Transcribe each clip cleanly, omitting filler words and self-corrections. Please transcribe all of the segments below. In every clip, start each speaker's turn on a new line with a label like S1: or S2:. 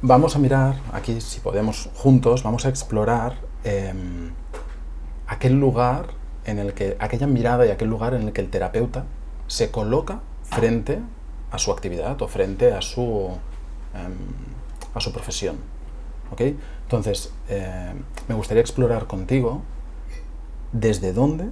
S1: vamos a mirar aquí, si podemos juntos, vamos a explorar aquel lugar en el que, aquella mirada y aquel lugar en el que el terapeuta se coloca frente a su actividad o frente a su profesión. ¿Ok? Entonces, me gustaría explorar contigo desde dónde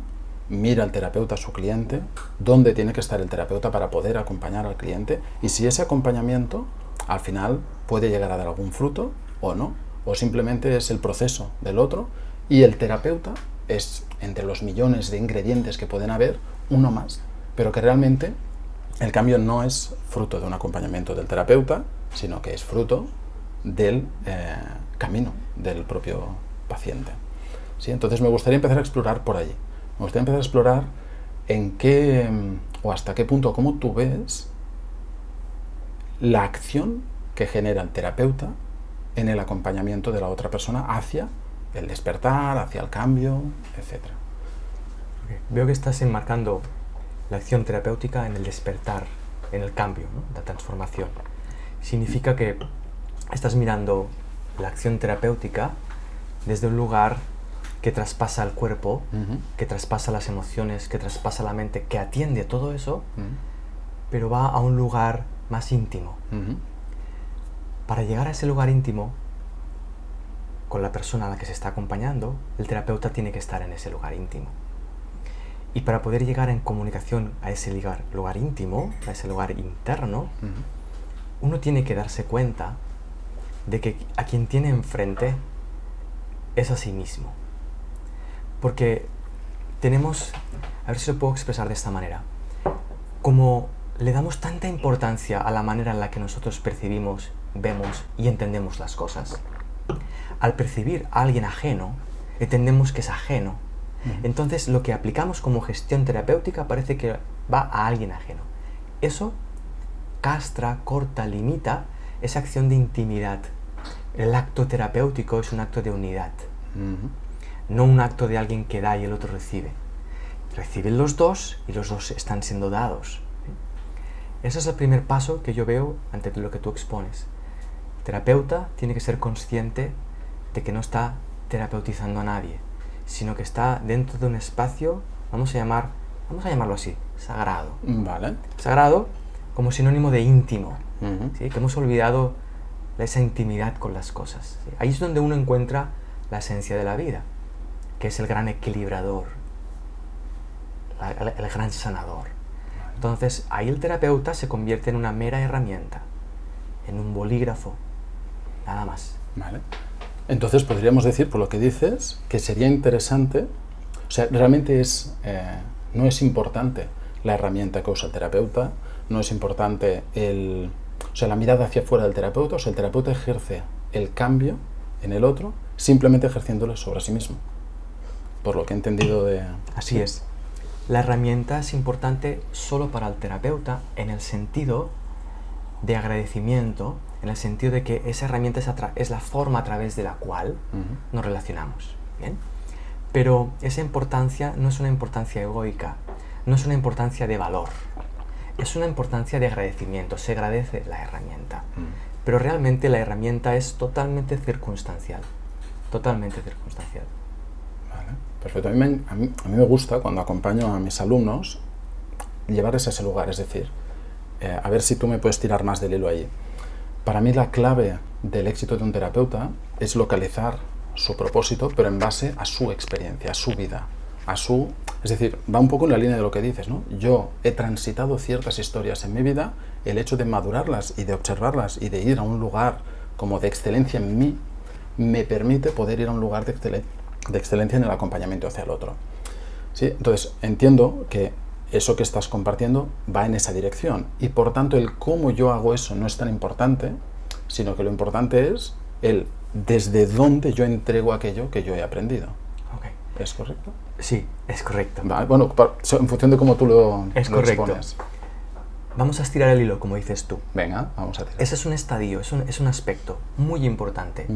S1: mira el terapeuta a su cliente, dónde tiene que estar el terapeuta para poder acompañar al cliente y si ese acompañamiento al final puede llegar a dar algún fruto o no, o simplemente es el proceso del otro y el terapeuta es, entre los millones de ingredientes que pueden haber, uno más, pero que realmente el cambio no es fruto de un acompañamiento del terapeuta, sino que es fruto del camino del propio paciente. ¿Sí? Entonces me gustaría empezar a explorar por allí. Me gustaría empezar a explorar en qué o hasta qué punto, cómo tú ves la acción que genera el terapeuta en el acompañamiento de la otra persona hacia el despertar, hacia el cambio, etc.
S2: Okay. Veo que estás enmarcando la acción terapéutica en el despertar, en el cambio, ¿no? La transformación. Significa que estás mirando la acción terapéutica desde un lugar que traspasa el cuerpo, que traspasa las emociones, que traspasa la mente, que atiende todo eso, pero va a un lugar más íntimo. Para llegar a ese lugar íntimo, con la persona a la que se está acompañando, el terapeuta tiene que estar en ese lugar íntimo. Y para poder llegar en comunicación a ese lugar íntimo, a ese lugar interno, uno tiene que darse cuenta de que a quien tiene enfrente es a sí mismo. Porque tenemos, a ver si lo puedo expresar de esta manera, como le damos tanta importancia a la manera en la que nosotros percibimos, vemos y entendemos las cosas. Al percibir a alguien ajeno, entendemos que es ajeno. Entonces lo que aplicamos como gestión terapéutica parece que va a alguien ajeno. Eso castra, corta, limita esa acción de intimidad. El acto terapéutico es un acto de unidad. No un acto de alguien que da y el otro recibe. Reciben los dos y los dos están siendo dados. Ese es el primer paso que yo veo ante lo que tú expones. El terapeuta tiene que ser consciente de que no está terapeutizando a nadie, sino que está dentro de un espacio, vamos a llamarlo así, sagrado.
S1: Vale.
S2: Sagrado como sinónimo de íntimo, ¿sí? Que hemos olvidado esa intimidad con las cosas, ¿sí? Ahí es donde uno encuentra la esencia de la vida, que es el gran equilibrador, el gran sanador. Entonces, ahí el terapeuta se convierte en una mera herramienta, en un bolígrafo, nada más.
S1: Vale. Entonces podríamos decir, por lo que dices, que sería interesante, o sea, realmente no es importante la herramienta que usa el terapeuta, no es importante la mirada hacia afuera del terapeuta, o sea, el terapeuta ejerce el cambio en el otro simplemente ejerciéndolo sobre sí mismo, por lo que he entendido de...
S2: Así es. La herramienta es importante solo para el terapeuta en el sentido de agradecimiento, en el sentido de que esa herramienta es la forma a través de la cual nos relacionamos, ¿bien? Pero esa importancia no es una importancia egoica, no es una importancia de valor, es una importancia de agradecimiento, se agradece la herramienta, pero realmente la herramienta es totalmente circunstancial, totalmente circunstancial.
S1: Vale, perfecto. A mí me gusta, cuando acompaño a mis alumnos, llevarles a ese lugar, es decir, a ver si tú me puedes tirar más del hilo ahí. Para mí la clave del éxito de un terapeuta es localizar su propósito, pero en base a su experiencia, a su vida, es decir, va un poco en la línea de lo que dices, ¿no? Yo he transitado ciertas historias en mi vida, el hecho de madurarlas y de observarlas y de ir a un lugar como de excelencia en mí, me permite poder ir a un lugar de excelencia en el acompañamiento hacia el otro. ¿Sí? Entonces, entiendo que eso que estás compartiendo va en esa dirección y por tanto el cómo yo hago eso no es tan importante, sino que lo importante es el desde dónde yo entrego aquello que yo he aprendido.
S2: Okay.
S1: ¿Es correcto?
S2: Sí, es correcto.
S1: Vale, bueno, en función de cómo tú lo
S2: correcto.
S1: expones.
S2: Vamos a estirar el hilo, como dices tú.
S1: Venga, vamos a tirar.
S2: Ese es un estadio, es un aspecto muy importante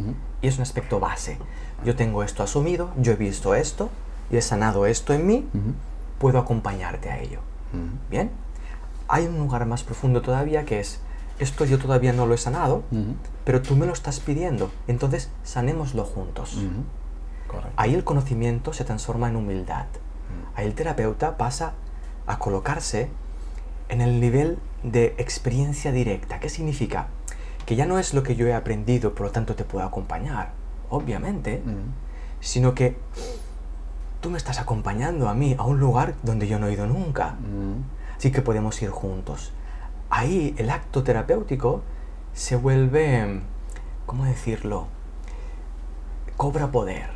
S2: y es un aspecto base. Yo tengo esto asumido, yo he visto esto y he sanado esto en mí, puedo acompañarte a ello. ¿Bien? Hay un lugar más profundo todavía que es, esto yo todavía no lo he sanado, pero tú me lo estás pidiendo, entonces sanémoslo juntos.
S1: Correcto.
S2: Ahí el conocimiento se transforma en humildad. Ahí el terapeuta pasa a colocarse en el nivel de experiencia directa. ¿Qué significa? Que ya no es lo que yo he aprendido, por lo tanto te puedo acompañar, obviamente, sino que tú me estás acompañando a mí a un lugar donde yo no he ido nunca. Así que podemos ir juntos. Ahí el acto terapéutico se vuelve, ¿cómo decirlo? Cobra poder,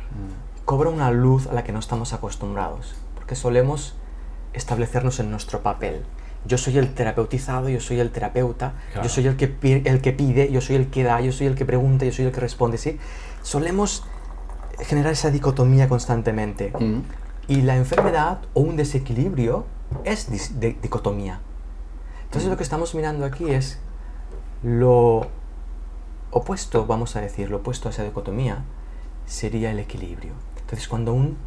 S2: cobra una luz a la que no estamos acostumbrados, porque solemos establecernos en nuestro papel. Yo soy el terapeutizado, yo soy el terapeuta,
S1: claro.
S2: Yo soy el que pide, yo soy el que da, yo soy el que pregunta, yo soy el que responde, ¿sí? Solemos generar esa dicotomía constantemente. Y la enfermedad o un desequilibrio es dicotomía. Entonces lo que estamos mirando aquí es lo opuesto, vamos a decir, lo opuesto a esa dicotomía sería el equilibrio. Entonces cuando un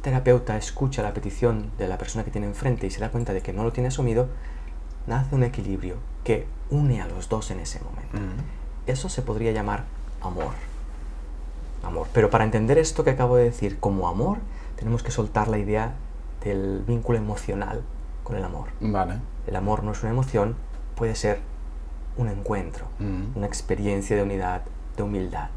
S2: terapeuta escucha la petición de la persona que tiene enfrente y se da cuenta de que no lo tiene asumido, nace un equilibrio que une a los dos en ese momento. Eso se podría llamar amor. Amor. Pero para entender esto que acabo de decir como amor, tenemos que soltar la idea del vínculo emocional con el amor.
S1: Vale.
S2: El amor no es una emoción, puede ser un encuentro, una experiencia de unidad, de humildad.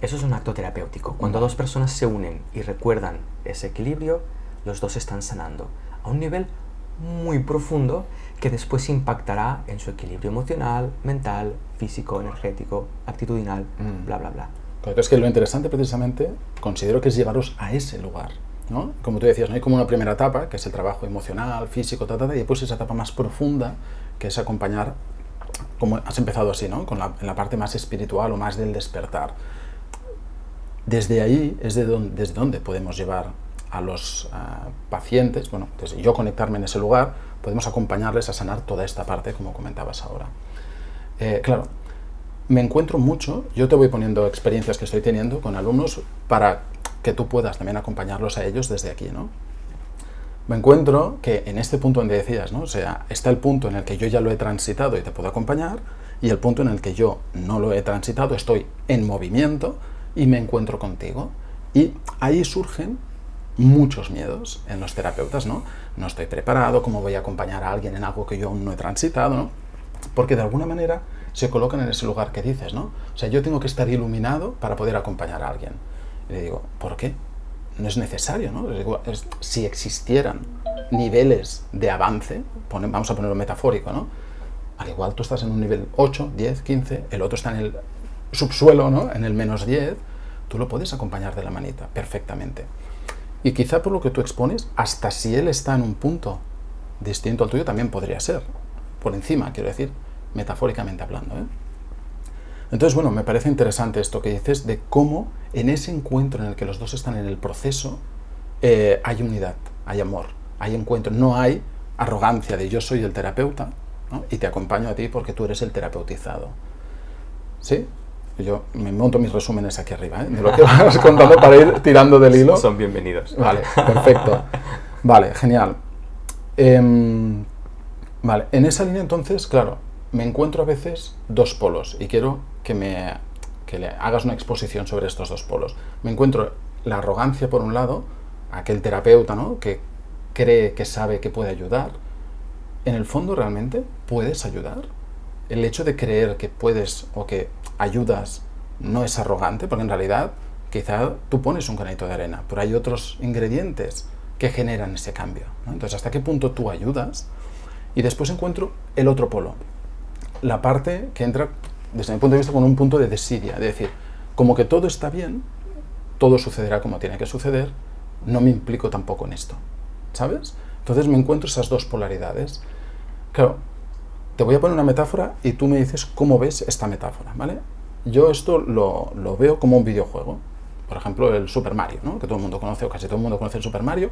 S2: Eso es un acto terapéutico. Cuando dos personas se unen y recuerdan ese equilibrio, los dos están sanando a un nivel muy profundo que después impactará en su equilibrio emocional, mental, físico, energético, actitudinal, bla, bla, bla.
S1: Claro, es que lo interesante precisamente considero que es llevaros a ese lugar, ¿no? Como tú decías, ¿no? Hay como una primera etapa, que es el trabajo emocional, físico, y después esa etapa más profunda, que es acompañar, como has empezado así, ¿no? En la parte más espiritual o más del despertar. Desde ahí es desde donde podemos llevar a los pacientes, bueno, desde yo conectarme en ese lugar, podemos acompañarles a sanar toda esta parte, como comentabas ahora. Claro, me encuentro mucho, yo te voy poniendo experiencias que estoy teniendo con alumnos para que tú puedas también acompañarlos a ellos desde aquí, ¿no? Me encuentro que en este punto donde decías, ¿no? O sea, está el punto en el que yo ya lo he transitado y te puedo acompañar, y el punto en el que yo no lo he transitado, estoy en movimiento y me encuentro contigo. Y ahí surgen muchos miedos en los terapeutas, ¿no? No estoy preparado, ¿cómo voy a acompañar a alguien en algo que yo aún no he transitado, ¿no? Porque de alguna manera se colocan en ese lugar que dices, ¿no? O sea, yo tengo que estar iluminado para poder acompañar a alguien. Y le digo, ¿por qué? No es necesario, ¿no? Les digo, si existieran niveles de avance, vamos a ponerlo metafórico, ¿no? Al igual tú estás en un nivel 8, 10, 15, el otro está en el subsuelo, ¿no? En el menos 10, tú lo puedes acompañar de la manita perfectamente. Y quizá por lo que tú expones, hasta si él está en un punto distinto al tuyo, también podría ser. Por encima, quiero decir, metafóricamente hablando, ¿eh? Entonces, bueno, me parece interesante esto que dices de cómo en ese encuentro en el que los dos están en el proceso, hay unidad, hay amor, hay encuentro. No hay arrogancia de yo soy el terapeuta, ¿no? Y te acompaño a ti porque tú eres el terapeutizado. ¿Sí? Yo me monto mis resúmenes aquí arriba, ¿eh? De lo que vas contando para ir tirando del hilo.
S2: Son bienvenidos.
S1: Vale, perfecto. Vale, genial. Vale, en esa línea entonces, claro, me encuentro a veces dos polos y quiero que le hagas una exposición sobre estos dos polos. Me encuentro la arrogancia por un lado, aquel terapeuta, ¿no? Que cree que sabe que puede ayudar. En el fondo, ¿realmente puedes ayudar? El hecho de creer que puedes o que ayudas no es arrogante, porque en realidad quizá tú pones un granito de arena, pero hay otros ingredientes que generan ese cambio, ¿no? Entonces, ¿hasta qué punto tú ayudas? Y después encuentro el otro polo, la parte que entra, desde mi punto de vista, con un punto de desidia, de decir, como que todo está bien, todo sucederá como tiene que suceder, no me implico tampoco en esto, ¿sabes? Entonces me encuentro esas dos polaridades. Claro, te voy a poner una metáfora y tú me dices cómo ves esta metáfora, ¿vale? Yo esto lo veo como un videojuego. Por ejemplo, el Super Mario, ¿no? Que todo el mundo conoce, o casi todo el mundo conoce el Super Mario.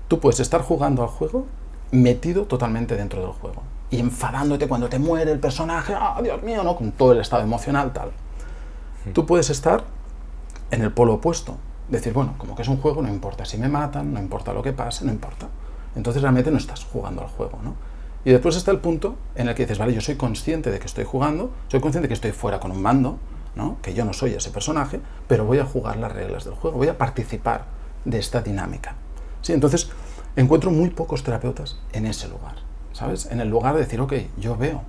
S1: Tú puedes estar jugando al juego metido totalmente dentro del juego y enfadándote cuando te muere el personaje, ¡ah, Dios mío!, ¿no? Con todo el estado emocional, tal. Tú puedes estar en el polo opuesto. Decir, bueno, como que es un juego, no importa si me matan, no importa lo que pase, no importa. Entonces realmente no estás jugando al juego, ¿no? Y después está el punto en el que dices, vale, yo soy consciente de que estoy jugando, soy consciente de que estoy fuera con un mando, ¿no? Que yo no soy ese personaje, pero voy a jugar las reglas del juego, voy a participar de esta dinámica. ¿Sí? Entonces, encuentro muy pocos terapeutas en ese lugar, ¿sabes? En el lugar de decir, ok, yo veo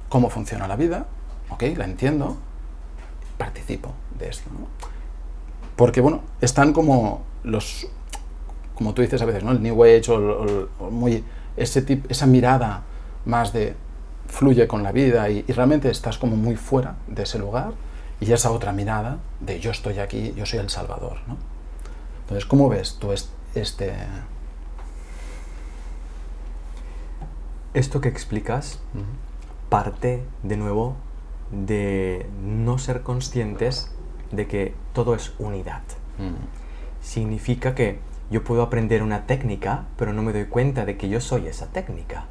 S1: cómo funciona la vida, ok, la entiendo, participo de esto, ¿no? Porque, bueno, están como como tú dices a veces, ¿no? El New Age o muy esa mirada más de fluye con la vida y realmente estás como muy fuera de ese lugar, y esa otra mirada de yo estoy aquí, yo soy el Salvador, ¿no? Entonces, ¿cómo ves tú
S2: Esto que explicas parte, de nuevo, de no ser conscientes de que todo es unidad. Significa que yo puedo aprender una técnica, pero no me doy cuenta de que yo soy esa técnica.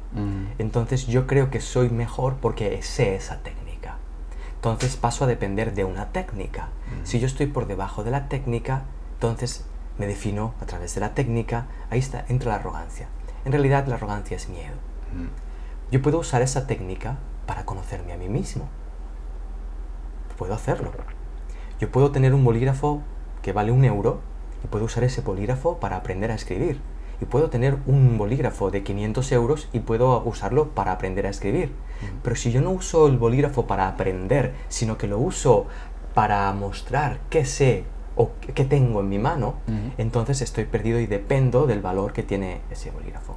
S2: Entonces yo creo que soy mejor porque sé esa técnica. Entonces paso a depender de una técnica. Si yo estoy por debajo de la técnica, entonces me defino a través de la técnica. Ahí entra la arrogancia. En realidad la arrogancia es miedo. Yo puedo usar esa técnica para conocerme a mí mismo. Puedo hacerlo. Yo puedo tener un bolígrafo que vale 1 euro y puedo usar ese bolígrafo para aprender a escribir. Y puedo tener un bolígrafo de 500 euros y puedo usarlo para aprender a escribir. Pero si yo no uso el bolígrafo para aprender, sino que lo uso para mostrar qué sé o qué tengo en mi mano, entonces estoy perdido y dependo del valor que tiene ese bolígrafo.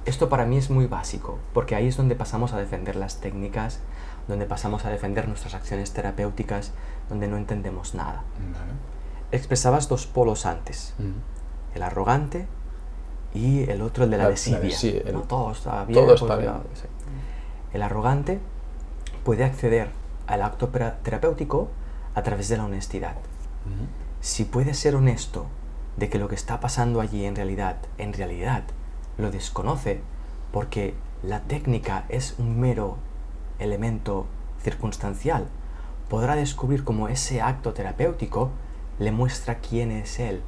S2: Esto para mí es muy básico, porque ahí es donde pasamos a defender las técnicas, donde pasamos a defender nuestras acciones terapéuticas, donde no entendemos nada. Expresabas 2 polos antes, el arrogante y el otro, el de la desidia. ¿No? Todo está bien.
S1: Todo está bien.
S2: Sí. El arrogante puede acceder al acto terapéutico a través de la honestidad. Si puede ser honesto de que lo que está pasando allí en realidad lo desconoce, porque la técnica es un mero elemento circunstancial, podrá descubrir cómo ese acto terapéutico le muestra quién es él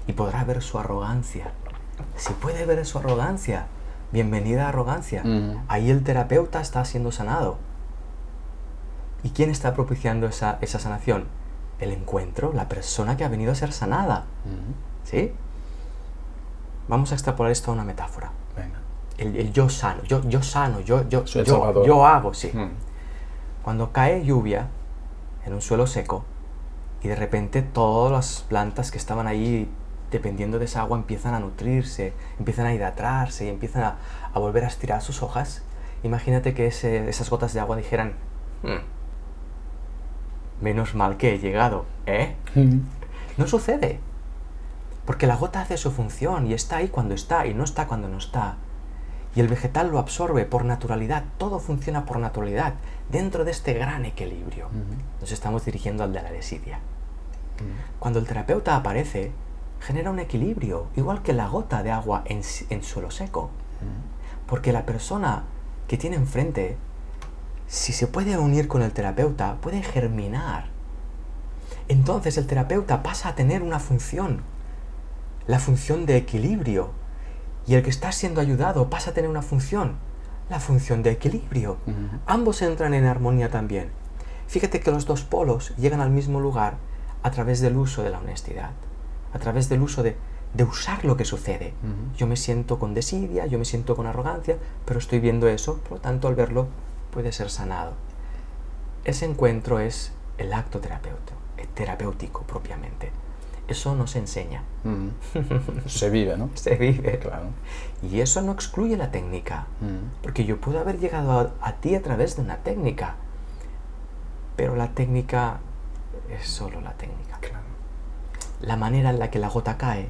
S2: y podrá ver su arrogancia. Si puede ver su arrogancia, bienvenida a arrogancia. Ahí el terapeuta está siendo sanado. ¿Y quién está propiciando esa sanación? El encuentro, la persona que ha venido a ser sanada. ¿Sí? Vamos a extrapolar esto a una metáfora.
S1: Venga.
S2: El yo sano, yo sano,
S1: Soy el Salvador.
S2: yo hago, sí. Cuando cae lluvia en un suelo seco y de repente todas las plantas que estaban ahí dependiendo de esa agua empiezan a nutrirse, empiezan a hidratarse y empiezan a volver a estirar sus hojas, imagínate que esas gotas de agua dijeran, menos mal que he llegado, ¿eh? No sucede. Porque la gota hace su función y está ahí cuando está y no está cuando no está. Y el vegetal lo absorbe por naturalidad, todo funciona por naturalidad, dentro de este gran equilibrio. Nos estamos dirigiendo al de la desidia. Cuando el terapeuta aparece, genera un equilibrio, igual que la gota de agua en suelo seco. Porque la persona que tiene enfrente, si se puede unir con el terapeuta, puede germinar. Entonces el terapeuta pasa a tener una función, la función de equilibrio, y el que está siendo ayudado pasa a tener una función, la función de equilibrio. Ambos entran en armonía también. Fíjate que los 2 polos llegan al mismo lugar a través del uso de la honestidad, a través del uso de usar lo que sucede. Yo me siento con desidia, yo me siento con arrogancia, pero estoy viendo eso, por lo tanto al verlo puede ser sanado. Ese encuentro es el acto terapéutico propiamente. Eso no se enseña.
S1: Se vive, ¿no?
S2: Se vive.
S1: Claro.
S2: Y eso no excluye la técnica. Porque yo puedo haber llegado a ti a través de una técnica. Pero la técnica es solo la técnica.
S1: Claro.
S2: La manera en la que la gota cae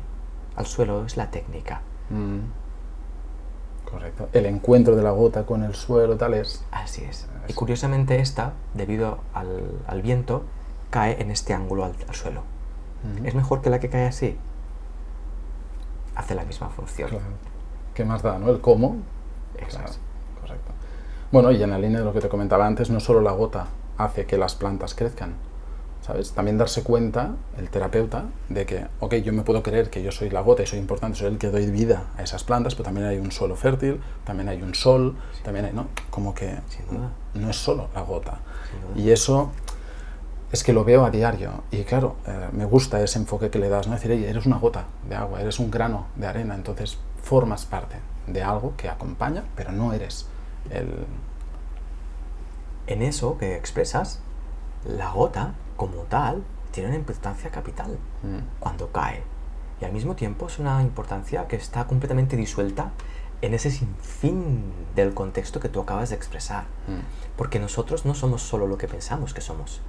S2: al suelo es la técnica.
S1: Correcto. El encuentro de la gota con el suelo, tal es.
S2: Así es. Y curiosamente esta, debido al viento, cae en este ángulo al suelo. ¿Es mejor que la que cae así? Hace la misma función.
S1: Claro. ¿Qué más da, no? El cómo.
S2: Exacto.
S1: Claro. Correcto. Bueno, y en la línea de lo que te comentaba antes, no solo la gota hace que las plantas crezcan, ¿sabes? También darse cuenta, el terapeuta, de que, ok, yo me puedo creer que yo soy la gota y soy importante, soy el que doy vida a esas plantas, pero también hay un suelo fértil, también hay un sol, también hay, ¿no? Como que no es solo la gota. Y eso es que lo veo a diario. Y claro, me gusta ese enfoque que le das, ¿no? Es decir, eres una gota de agua, eres un grano de arena, entonces formas parte de algo que acompaña, pero no eres el...
S2: En eso que expresas, la gota, como tal, tiene una importancia capital cuando cae. Y al mismo tiempo es una importancia que está completamente disuelta en ese sinfín del contexto que tú acabas de expresar. Porque nosotros no somos solo lo que pensamos que somos.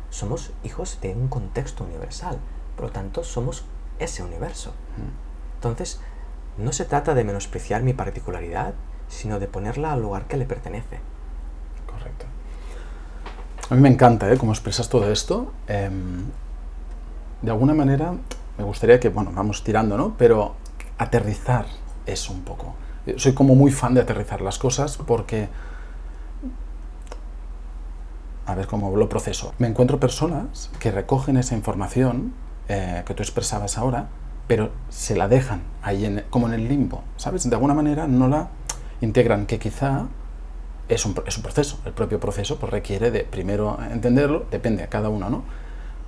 S2: Somos hijos de un contexto universal. Por lo tanto, somos ese universo. Entonces, no se trata de menospreciar mi particularidad, sino de ponerla al lugar que le pertenece.
S1: Correcto. A mí me encanta, cómo expresas todo esto. De alguna manera, me gustaría que, bueno, vamos tirando, ¿no? Pero aterrizar eso un poco. Soy como muy fan de aterrizar las cosas porque... A ver cómo lo proceso. Me encuentro personas que recogen esa información que tú expresabas ahora, pero se la dejan ahí como en el limbo, ¿sabes? De alguna manera no la integran, que quizá es un proceso. El propio proceso pues, requiere de primero entenderlo, depende a cada uno, ¿no?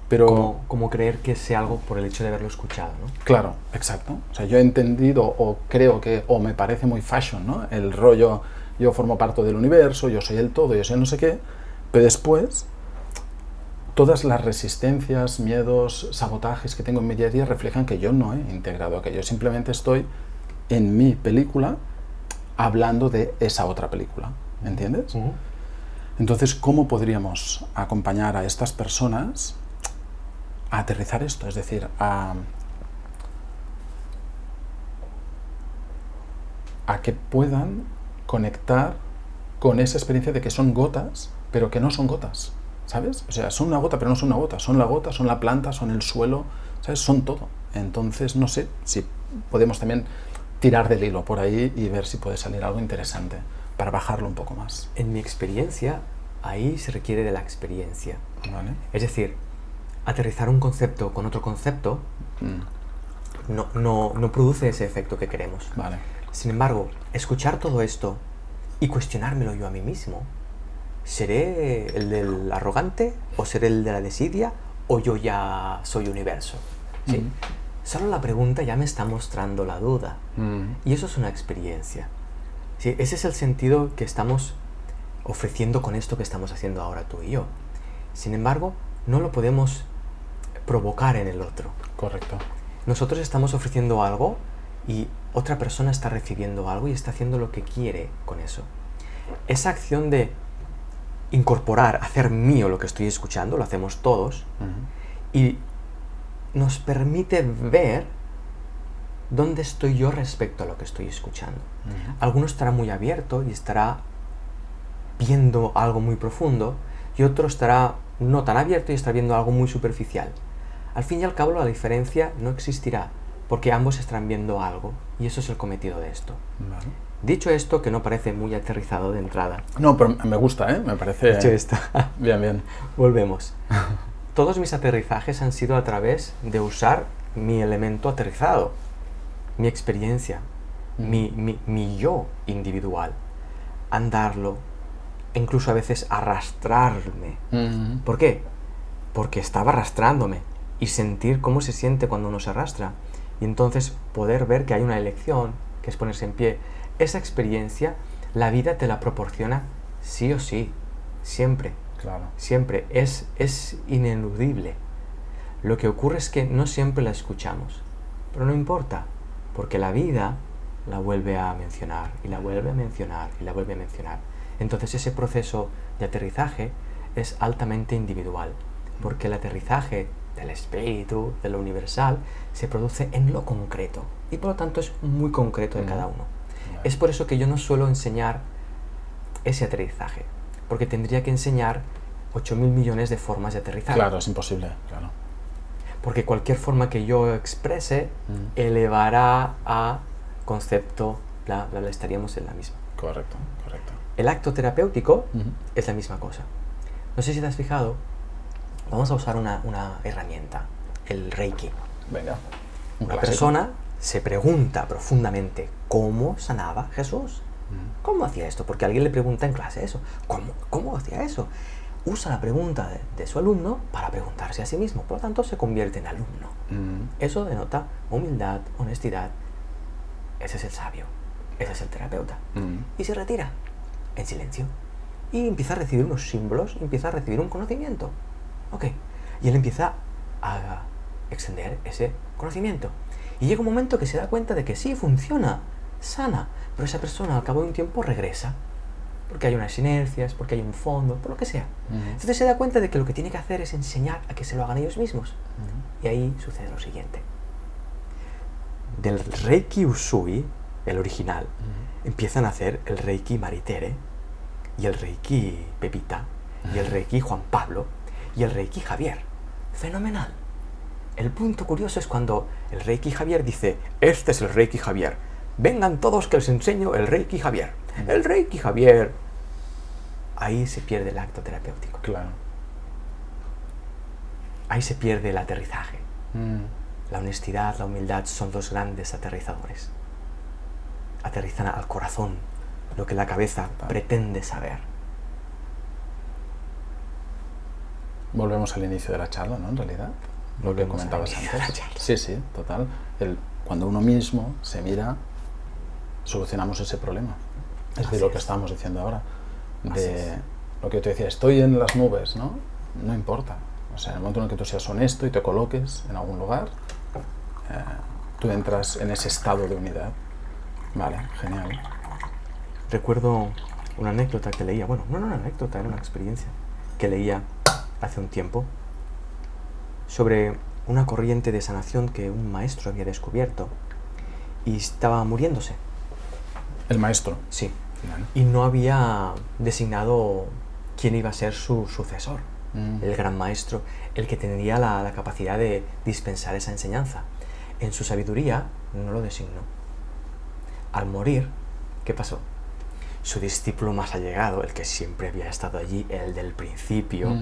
S1: Pero
S2: como creer que sé algo por el hecho de haberlo escuchado, ¿no?
S1: Claro, exacto. O sea, yo he entendido o creo que, o me parece muy fashion, ¿no? El rollo, yo formo parte del universo, yo soy el todo, yo soy no sé qué, pero después todas las resistencias, miedos, sabotajes que tengo en mi día a día reflejan que yo no he integrado aquello. Simplemente estoy en mi película hablando de esa otra película. ¿Me entiendes? Entonces, ¿cómo podríamos acompañar a estas personas a aterrizar esto? Es decir, a que puedan conectar con esa experiencia de que son gotas, pero que no son gotas, ¿sabes? O sea, son una gota, pero no son una gota. Son la gota, son la planta, son el suelo, ¿sabes? Son todo. Entonces, no sé si podemos también tirar del hilo por ahí y ver si puede salir algo interesante para bajarlo un poco más.
S2: En mi experiencia, ahí se requiere de la experiencia.
S1: ¿Vale?
S2: Es decir, aterrizar un concepto con otro concepto no produce ese efecto que queremos.
S1: Vale.
S2: Sin embargo, escuchar todo esto y cuestionármelo yo a mí mismo, ¿seré el del arrogante o seré el de la desidia o yo ya soy universo? ¿Sí? Solo la pregunta ya me está mostrando la duda. Y eso es una experiencia. ¿Sí? Ese es el sentido que estamos ofreciendo con esto que estamos haciendo ahora tú y yo. Sin embargo, no lo podemos provocar en el otro.
S1: Correcto.
S2: Nosotros estamos ofreciendo algo y otra persona está recibiendo algo y está haciendo lo que quiere con eso. Esa acción de incorporar, hacer mío lo que estoy escuchando, lo hacemos todos, y nos permite ver dónde estoy yo respecto a lo que estoy escuchando. Alguno estará muy abierto y estará viendo algo muy profundo, y otro estará no tan abierto y estará viendo algo muy superficial. Al fin y al cabo la diferencia no existirá, porque ambos estarán viendo algo, y eso es el cometido de esto.
S1: Vale.
S2: Dicho esto, que no parece muy aterrizado de entrada.
S1: No, pero me gusta, me parece...
S2: Dicho esto,
S1: bien.
S2: volvemos. Todos mis aterrizajes han sido a través de usar mi elemento aterrizado, mi experiencia, mi yo individual, andarlo, incluso a veces arrastrarme. ¿Por qué? Porque estaba arrastrándome y sentir cómo se siente cuando uno se arrastra. Y entonces poder ver que hay una elección, que es ponerse en pie. Esa experiencia, la vida te la proporciona sí o sí, siempre.
S1: Claro.
S2: Siempre. Es ineludible. Lo que ocurre es que no siempre la escuchamos. Pero no importa, porque la vida la vuelve a mencionar, y la vuelve a mencionar, y la vuelve a mencionar. Entonces ese proceso de aterrizaje es altamente individual, porque el aterrizaje del espíritu, de lo universal, se produce en lo concreto, y por lo tanto es muy concreto de cada uno. Es por eso que yo no suelo enseñar ese aterrizaje, porque tendría que enseñar 8.000 millones de formas de aterrizar.
S1: Claro, es imposible, claro.
S2: Porque cualquier forma que yo exprese elevará a concepto, bla, bla, bla, estaríamos en la misma.
S1: Correcto.
S2: El acto terapéutico es la misma cosa. No sé si te has fijado Vamos a usar una herramienta, el Reiki.
S1: Venga.
S2: Una persona se pregunta profundamente cómo sanaba Jesús. ¿Cómo hacía esto? Porque alguien le pregunta en clase eso. ¿Cómo hacía eso? Usa la pregunta de su alumno para preguntarse a sí mismo. Por lo tanto, se convierte en alumno. Eso denota humildad, honestidad. Ese es el sabio. Ese es el terapeuta. Y se retira en silencio. Y empieza a recibir unos símbolos, empieza a recibir un conocimiento. Ok. Y él empieza a extender ese conocimiento. Y llega un momento que se da cuenta de que sí, funciona, sana. Pero esa persona al cabo de un tiempo regresa. Porque hay unas inercias, porque hay un fondo, por lo que sea. Entonces se da cuenta de que lo que tiene que hacer es enseñar a que se lo hagan ellos mismos. Y ahí sucede lo siguiente. Del Reiki Usui, el original, empiezan a hacer el Reiki Maritere, y el Reiki Pepita, y el Reiki Juan Pablo, y el Reiki Javier. Fenomenal. El punto curioso es cuando el Reiki Javier dice, este es el Reiki Javier. Vengan todos que les enseño el Reiki Javier. El Reiki Javier. Ahí se pierde el acto terapéutico.
S1: Claro.
S2: Ahí se pierde el aterrizaje. La honestidad, la humildad son dos grandes aterrizadores. Aterrizan al corazón, lo que la cabeza pretende saber.
S1: Volvemos al inicio de la charla, ¿no? En realidad, lo que comentabas antes. Sí, sí, total. Cuando uno mismo se mira, solucionamos ese problema. Es de lo que estábamos diciendo ahora. De lo que yo te decía, estoy en las nubes, ¿no? No importa. O sea, en el momento en el que tú seas honesto y te coloques en algún lugar, tú entras en ese estado de unidad. Vale, genial.
S2: Recuerdo una anécdota que leía, bueno, no era una anécdota, era una experiencia que leía hace un tiempo sobre una corriente de sanación que un maestro había descubierto y estaba muriéndose.
S1: ¿El maestro?
S2: Sí.
S1: Vale.
S2: Y no había designado quién iba a ser su sucesor, el gran maestro, el que tendría la capacidad de dispensar esa enseñanza. En su sabiduría no lo designó. Al morir, ¿qué pasó? Su discípulo más allegado, el que siempre había estado allí, el del principio,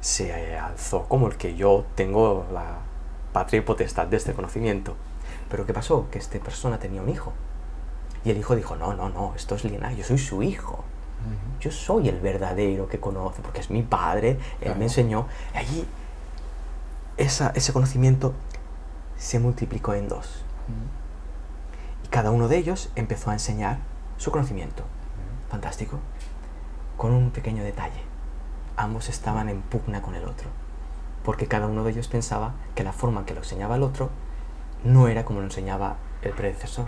S2: se alzó como el que yo tengo la patria y potestad de este conocimiento. Pero ¿qué pasó? Que esta persona tenía un hijo. Y el hijo dijo, no, esto es linaje, yo soy su hijo. Yo soy el verdadero que conoce, porque es mi padre, él me enseñó. Y allí ese conocimiento se multiplicó en dos. Y cada uno de ellos empezó a enseñar su conocimiento. Fantástico. Con un pequeño detalle. Ambos estaban en pugna con el otro. Porque cada uno de ellos pensaba que la forma en que lo enseñaba el otro no era como lo enseñaba el predecesor.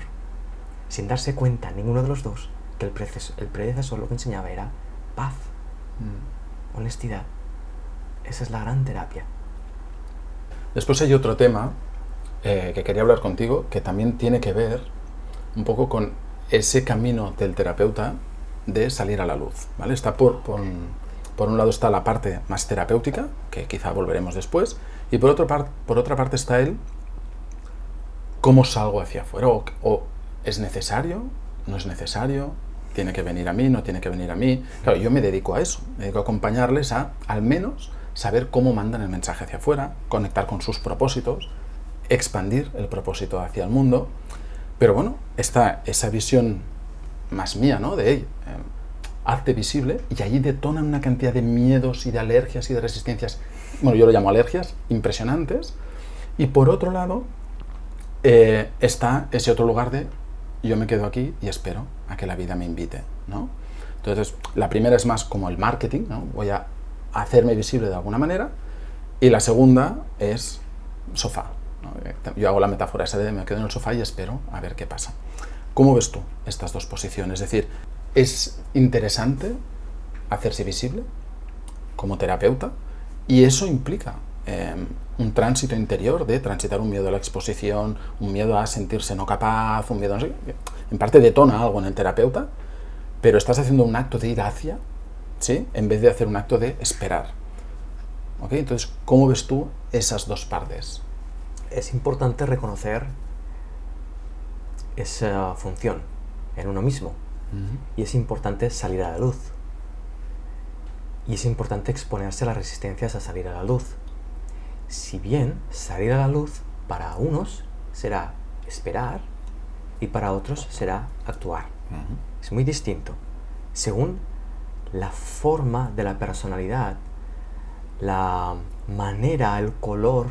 S2: Sin darse cuenta ninguno de los dos que el predecesor lo que enseñaba era paz, honestidad. Esa es la gran terapia.
S1: Después hay otro tema que quería hablar contigo, que también tiene que ver un poco con ese camino del terapeuta de salir a la luz, ¿vale? Está por un lado está la parte más terapéutica, que quizá volveremos después, y por otra parte está el cómo salgo hacia afuera, o ¿es necesario? ¿No es necesario? ¿Tiene que venir a mí? ¿No tiene que venir a mí? Claro, yo me dedico a eso, me dedico a acompañarles a, al menos, saber cómo mandan el mensaje hacia afuera, conectar con sus propósitos, expandir el propósito hacia el mundo. Pero bueno, está esa visión más mía, ¿no? De hazte visible, y allí detonan una cantidad de miedos y de alergias y de resistencias, bueno, yo lo llamo alergias, impresionantes. Y por otro lado, está ese otro lugar de yo me quedo aquí y espero a que la vida me invite, ¿no? Entonces, la primera es más como el marketing, ¿no? Voy a hacerme visible de alguna manera, y la segunda es sofá, ¿no? Yo hago la metáfora esa de me quedo en el sofá y espero a ver qué pasa. ¿Cómo ves tú estas dos posiciones? Es decir, ¿es interesante hacerse visible como terapeuta? Y eso implica un tránsito interior de transitar un miedo a la exposición, un miedo a sentirse no capaz, un miedo a no sé qué. En parte detona algo en el terapeuta, pero estás haciendo un acto de ir hacia, ¿sí? En vez de hacer un acto de esperar. ¿Ok? Entonces, ¿cómo ves tú esas dos partes?
S2: Es importante reconocer esa función en uno mismo. Y es importante salir a la luz. Y es importante exponerse a las resistencias a salir a la luz. Si bien salir a la luz para unos será esperar y para otros será actuar. Es muy distinto. Según la forma de la personalidad, la manera, el color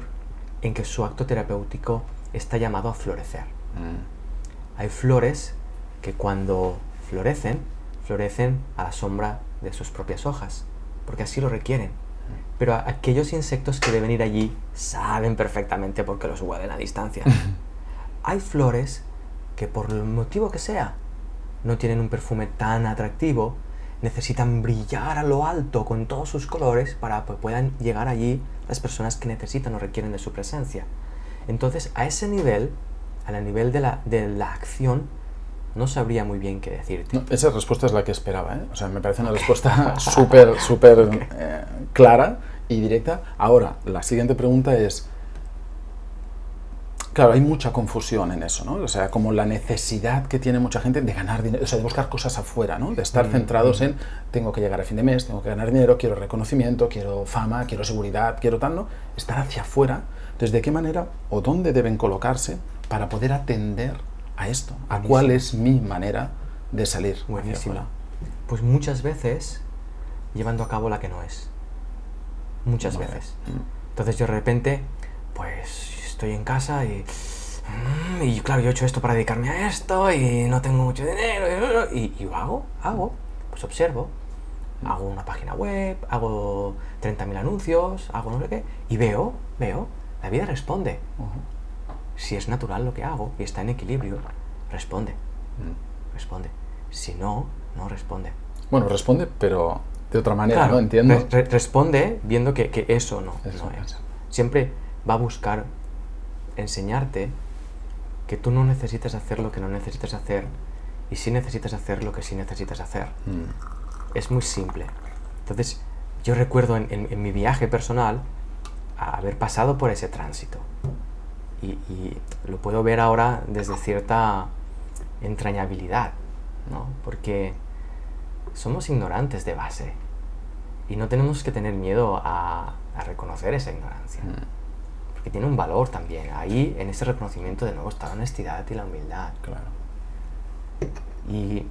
S2: en que su acto terapéutico está llamado a florecer. Hay flores que cuando florecen a la sombra de sus propias hojas, porque así lo requieren. Pero aquellos insectos que deben ir allí saben perfectamente porque los huelen a distancia. Hay flores que por el motivo que sea no tienen un perfume tan atractivo, necesitan brillar a lo alto con todos sus colores para que puedan llegar allí las personas que necesitan o requieren de su presencia. Entonces, a ese nivel, al nivel de la acción, no sabría muy bien qué decirte.
S1: No, esa respuesta es la que esperaba, ¿eh? O sea, me parece una respuesta súper clara y directa. Ahora, la siguiente pregunta es... Claro, hay mucha confusión en eso, ¿no? O sea, como la necesidad que tiene mucha gente de ganar dinero, o sea, de buscar cosas afuera, ¿no? De estar centrados en, tengo que llegar a fin de mes, tengo que ganar dinero, quiero reconocimiento, quiero fama, quiero seguridad, quiero tal, ¿no? Estar hacia afuera. Entonces, ¿de qué manera o dónde deben colocarse para poder atender a esto? ¿A cuál es mi manera de salir?
S2: Buenísima. Pues muchas veces llevando a cabo la que no es. Muchas veces. Entonces yo de repente, pues estoy en casa y claro, yo he hecho esto para dedicarme a esto y no tengo mucho dinero y hago, pues observo, hago una página web, hago 30.000 anuncios, hago no sé qué y veo, la vida responde. Si es natural lo que hago y está en equilibrio, responde. Si no, no responde.
S1: Bueno, responde, pero de otra manera, claro, ¿no? Entiendo.
S2: Responde viendo que eso no es. Siempre va a buscar enseñarte que tú no necesitas hacer lo que no necesitas hacer y sí necesitas hacer lo que sí necesitas hacer. Es muy simple. Entonces, yo recuerdo en mi viaje personal haber pasado por ese tránsito y lo puedo ver ahora desde cierta entrañabilidad, ¿no? Porque somos ignorantes de base y no tenemos que tener miedo a reconocer esa ignorancia. Que tiene un valor también. Ahí, en ese reconocimiento, de nuevo, está la honestidad y la humildad.
S1: Claro.
S2: Y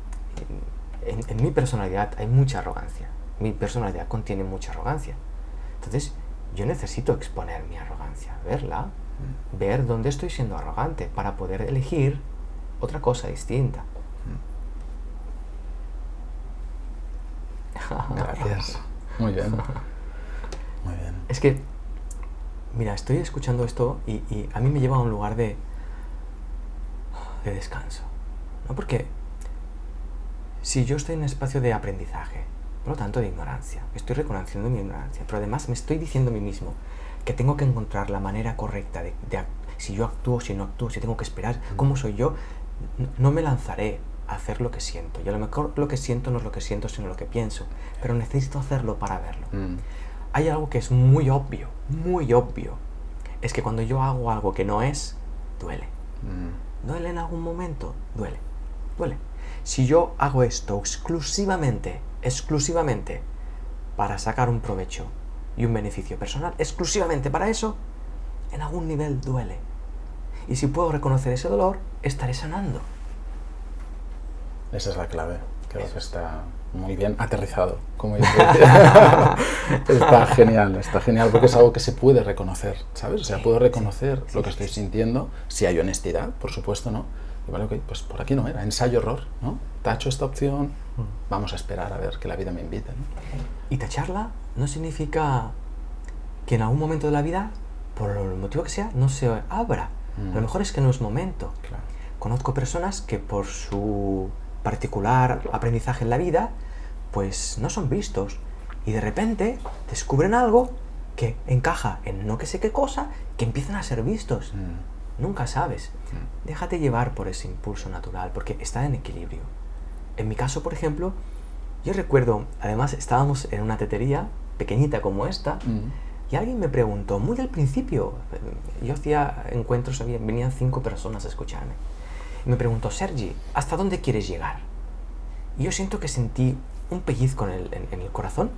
S2: en mi personalidad hay mucha arrogancia. Mi personalidad contiene mucha arrogancia. Entonces, yo necesito exponer mi arrogancia, verla, ver dónde estoy siendo arrogante para poder elegir otra cosa distinta.
S1: Gracias. Muy bien. Muy bien.
S2: Es que mira, estoy escuchando esto y a mí me lleva a un lugar de descanso, ¿no? Porque si yo estoy en un espacio de aprendizaje, por lo tanto de ignorancia, estoy reconociendo mi ignorancia, pero además me estoy diciendo a mí mismo que tengo que encontrar la manera correcta de si yo actúo, si no actúo, si tengo que esperar, cómo soy yo, no me lanzaré a hacer lo que siento. Y a lo mejor lo que siento no es lo que siento, sino lo que pienso, pero necesito hacerlo para verlo. Hay algo que es muy obvio, es que cuando yo hago algo que no es, duele. ¿Duele en algún momento? Duele. Si yo hago esto exclusivamente para sacar un provecho y un beneficio personal, exclusivamente para eso, en algún nivel duele. Y si puedo reconocer ese dolor, estaré sanando.
S1: Esa es la clave. Creo que está muy bien aterrizado, como yo decía. Está genial, porque es algo que se puede reconocer, ¿sabes? O sea, puedo reconocer lo que estoy sintiendo, si hay honestidad, por supuesto, ¿no? Y vale, ok, pues por aquí no era, ensayo-error, ¿no? Tacho esta opción, vamos a esperar a ver que la vida me invite, ¿no?
S2: Y tacharla no significa que en algún momento de la vida, por el motivo que sea, no se abra. A lo mejor es que no es momento.
S1: Claro.
S2: Conozco personas que por su particular aprendizaje en la vida, pues no son vistos y de repente descubren algo que encaja en no que sé qué cosa, que empiezan a ser vistos. Nunca sabes. Déjate llevar por ese impulso natural, porque está en equilibrio. En mi caso, por ejemplo, yo recuerdo, además estábamos en una tetería pequeñita como esta, y alguien me preguntó, muy al principio, yo hacía encuentros, venían 5 personas a escucharme, y me preguntó, Sergi, ¿hasta dónde quieres llegar? Y yo siento que sentí un pellizco en el corazón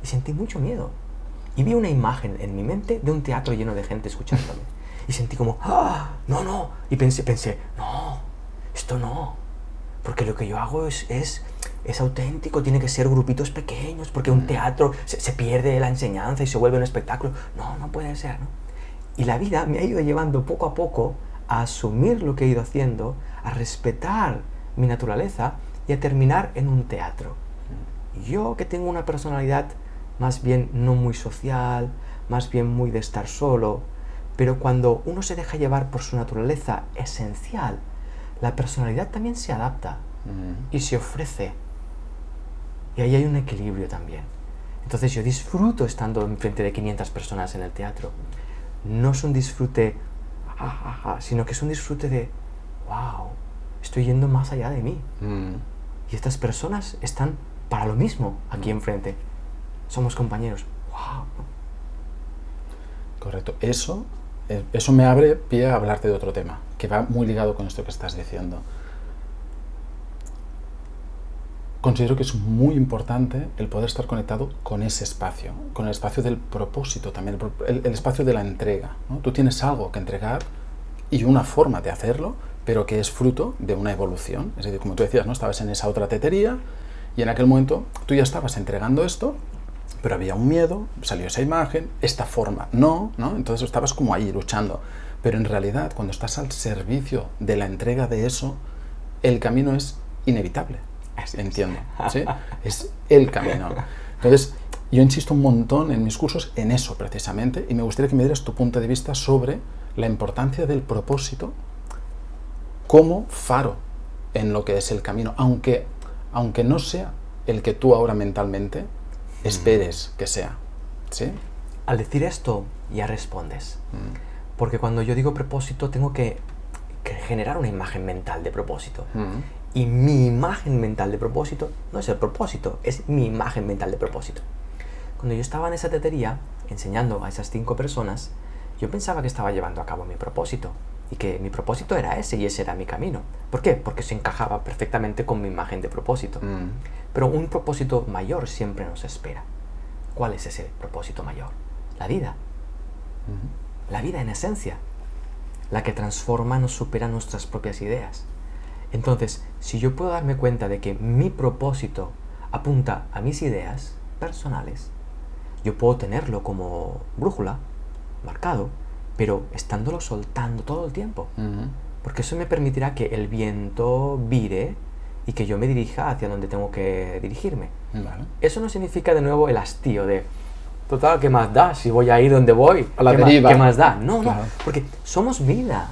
S2: y sentí mucho miedo. Y vi una imagen en mi mente de un teatro lleno de gente escuchándome. Y sentí como, ¡ah! No. Y pensé, no, esto no. Porque lo que yo hago es auténtico, tiene que ser grupitos pequeños, porque un teatro se pierde la enseñanza y se vuelve un espectáculo. No puede ser, ¿no? Y la vida me ha ido llevando poco a poco a asumir lo que he ido haciendo, a respetar mi naturaleza y a terminar en un teatro. Yo, que tengo una personalidad más bien no muy social, más bien muy de estar solo, pero cuando uno se deja llevar por su naturaleza esencial, la personalidad también se adapta y se ofrece. Y ahí hay un equilibrio también. Entonces yo disfruto estando enfrente de 500 personas en el teatro. No es un disfrute, sino que es un disfrute de, wow, estoy yendo más allá de mí. Y estas personas están para lo mismo aquí enfrente. Somos compañeros. Wow.
S1: Correcto. Eso me abre pie a hablarte de otro tema, que va muy ligado con esto que estás diciendo. Considero que es muy importante el poder estar conectado con ese espacio, con el espacio del propósito también, el espacio de la entrega, ¿no? Tú tienes algo que entregar y una forma de hacerlo, pero que es fruto de una evolución. Es decir, como tú decías, ¿no? Estabas en esa otra tetería y en aquel momento tú ya estabas entregando esto, pero había un miedo, salió esa imagen, esta forma ¿no? Entonces estabas como ahí luchando. Pero en realidad, cuando estás al servicio de la entrega de eso, el camino es inevitable. Entiendo, ¿sí? Es el camino. Entonces, yo insisto un montón en mis cursos en eso precisamente, y me gustaría que me dieras tu punto de vista sobre la importancia del propósito como faro en lo que es el camino, aunque no sea el que tú ahora mentalmente esperes que sea, ¿sí?
S2: Al decir esto, ya respondes. Porque cuando yo digo propósito, tengo que generar una imagen mental de propósito. Y mi imagen mental de propósito no es el propósito, es mi imagen mental de propósito. Cuando yo estaba en esa tetería, enseñando a esas 5 personas, yo pensaba que estaba llevando a cabo mi propósito. Y que mi propósito era ese y ese era mi camino. ¿Por qué? Porque se encajaba perfectamente con mi imagen de propósito. Pero un propósito mayor siempre nos espera. ¿Cuál es ese propósito mayor? La vida. La vida en esencia. La que transforma, nos supera nuestras propias ideas. Entonces, si yo puedo darme cuenta de que mi propósito apunta a mis ideas personales, yo puedo tenerlo como brújula, marcado, pero estándolo soltando todo el tiempo. Porque eso me permitirá que el viento vire y que yo me dirija hacia donde tengo que dirigirme.
S1: Vale.
S2: Eso no significa de nuevo el hastío de, total, ¿qué más da? Si voy a ir donde voy,
S1: a la deriva.
S2: ¿Qué más da? No,
S1: claro.
S2: no, porque somos vida.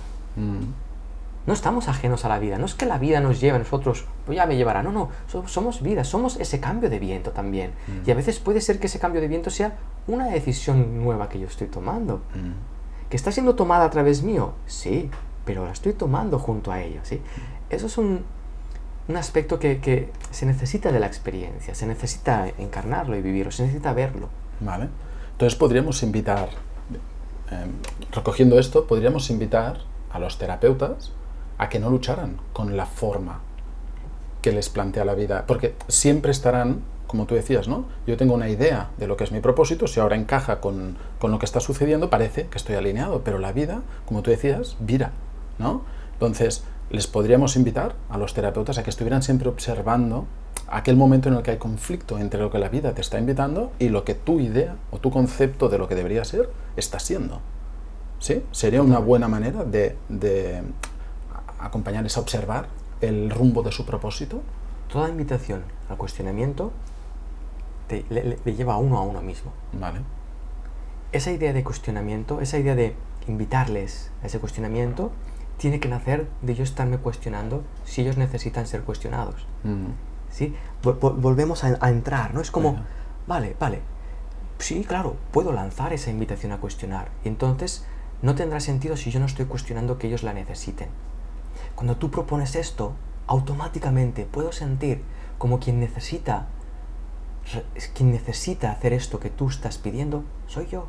S2: No estamos ajenos a la vida. No es que la vida nos lleve a nosotros, pues ya me llevará. No, somos vida, somos ese cambio de viento también. Y a veces puede ser que ese cambio de viento sea una decisión nueva que yo estoy tomando. ¿Que está siendo tomada a través mío? Sí, pero la estoy tomando junto a ello, ¿sí? Eso es un aspecto que se necesita de la experiencia, se necesita encarnarlo y vivirlo, se necesita verlo.
S1: Vale. Entonces podríamos invitar, recogiendo esto, podríamos invitar a los terapeutas a que no lucharan con la forma que les plantea la vida, porque siempre estarán, como tú decías, ¿no? Yo tengo una idea de lo que es mi propósito, si ahora encaja con lo que está sucediendo, parece que estoy alineado, pero la vida, como tú decías, vira, ¿no? Entonces, les podríamos invitar a los terapeutas a que estuvieran siempre observando aquel momento en el que hay conflicto entre lo que la vida te está invitando y lo que tu idea o tu concepto de lo que debería ser está siendo. ¿Sí? Sería una buena manera de acompañarles a observar el rumbo de su propósito.
S2: Toda invitación al cuestionamiento le lleva a uno mismo.
S1: Vale.
S2: Esa idea de cuestionamiento, esa idea de invitarles a ese cuestionamiento, tiene que nacer de yo estarme cuestionando si ellos necesitan ser cuestionados. ¿Sí? Volvemos a entrar, ¿no? Es como, vale, sí, claro, puedo lanzar esa invitación a cuestionar. Y entonces no tendrá sentido si yo no estoy cuestionando que ellos la necesiten. Cuando tú propones esto, automáticamente puedo sentir como quien necesita hacer esto que tú estás pidiendo, soy yo.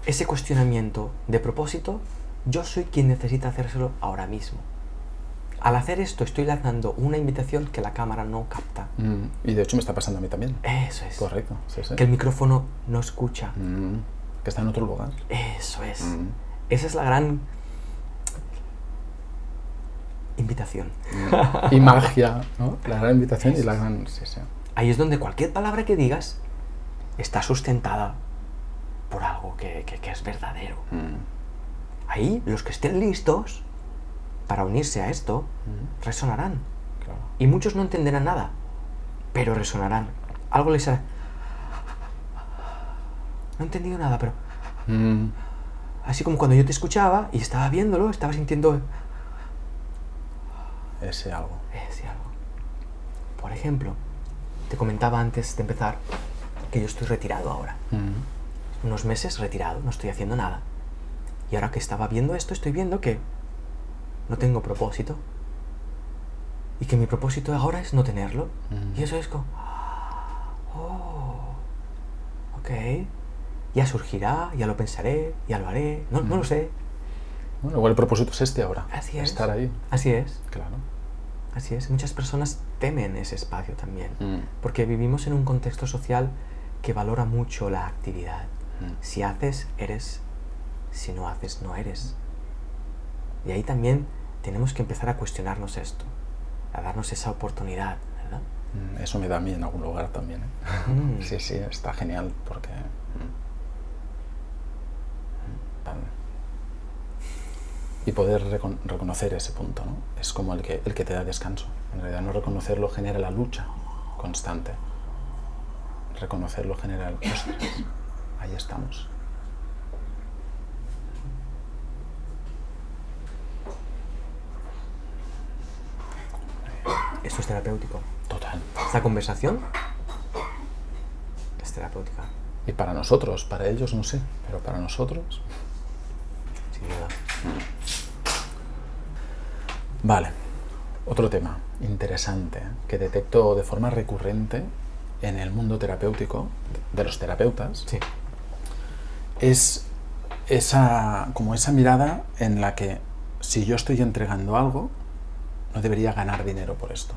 S2: Ese cuestionamiento de propósito, yo soy quien necesita hacérselo ahora mismo. Al hacer esto estoy lanzando una invitación que la cámara no capta.
S1: Y de hecho me está pasando a mí también.
S2: Eso es.
S1: Correcto, sí, sí.
S2: Que el micrófono no escucha.
S1: Que está en otro lugar.
S2: Eso es. Esa es la gran invitación.
S1: Y magia, ¿no? La gran invitación y la gran... Sí, sí.
S2: Ahí es donde cualquier palabra que digas está sustentada por algo que es verdadero. Ahí los que estén listos para unirse a esto resonarán.
S1: Claro.
S2: Y muchos no entenderán nada, pero resonarán. Algo les hará... No he entendido nada, pero... Así como cuando yo te escuchaba y estaba viéndolo, estaba sintiendo...
S1: Ese algo.
S2: Ese algo. Por ejemplo, te comentaba antes de empezar que yo estoy retirado ahora. Unos meses retirado, no estoy haciendo nada. Y ahora que estaba viendo esto, estoy viendo que no tengo propósito. Y que mi propósito ahora es no tenerlo. Y eso es como... Oh, ok. Ya surgirá, ya lo pensaré, ya lo haré. No lo sé.
S1: Bueno, igual el propósito es este ahora.
S2: Así es.
S1: Estar ahí.
S2: Así es.
S1: Claro.
S2: Así es. Muchas personas temen ese espacio también. Porque vivimos en un contexto social que valora mucho la actividad. Si haces, eres. Si no haces, no eres. Y ahí también tenemos que empezar a cuestionarnos esto. A darnos esa oportunidad, ¿verdad?
S1: Eso me da a mí en algún lugar también. Sí, sí, está genial porque... Y poder reconocer ese punto, ¿no? Es como el que te da descanso. En realidad no reconocerlo genera la lucha constante. Reconocerlo genera el... ¡Ostras! Ahí estamos.
S2: Esto es terapéutico.
S1: Total.
S2: Esta conversación es terapéutica.
S1: Y para nosotros, para ellos no sé, pero para nosotros...
S2: Sin duda.
S1: Vale, otro tema interesante que detecto de forma recurrente en el mundo terapéutico de los terapeutas.
S2: Sí.
S1: Es esa mirada en la que si yo estoy entregando algo, no debería ganar dinero por esto.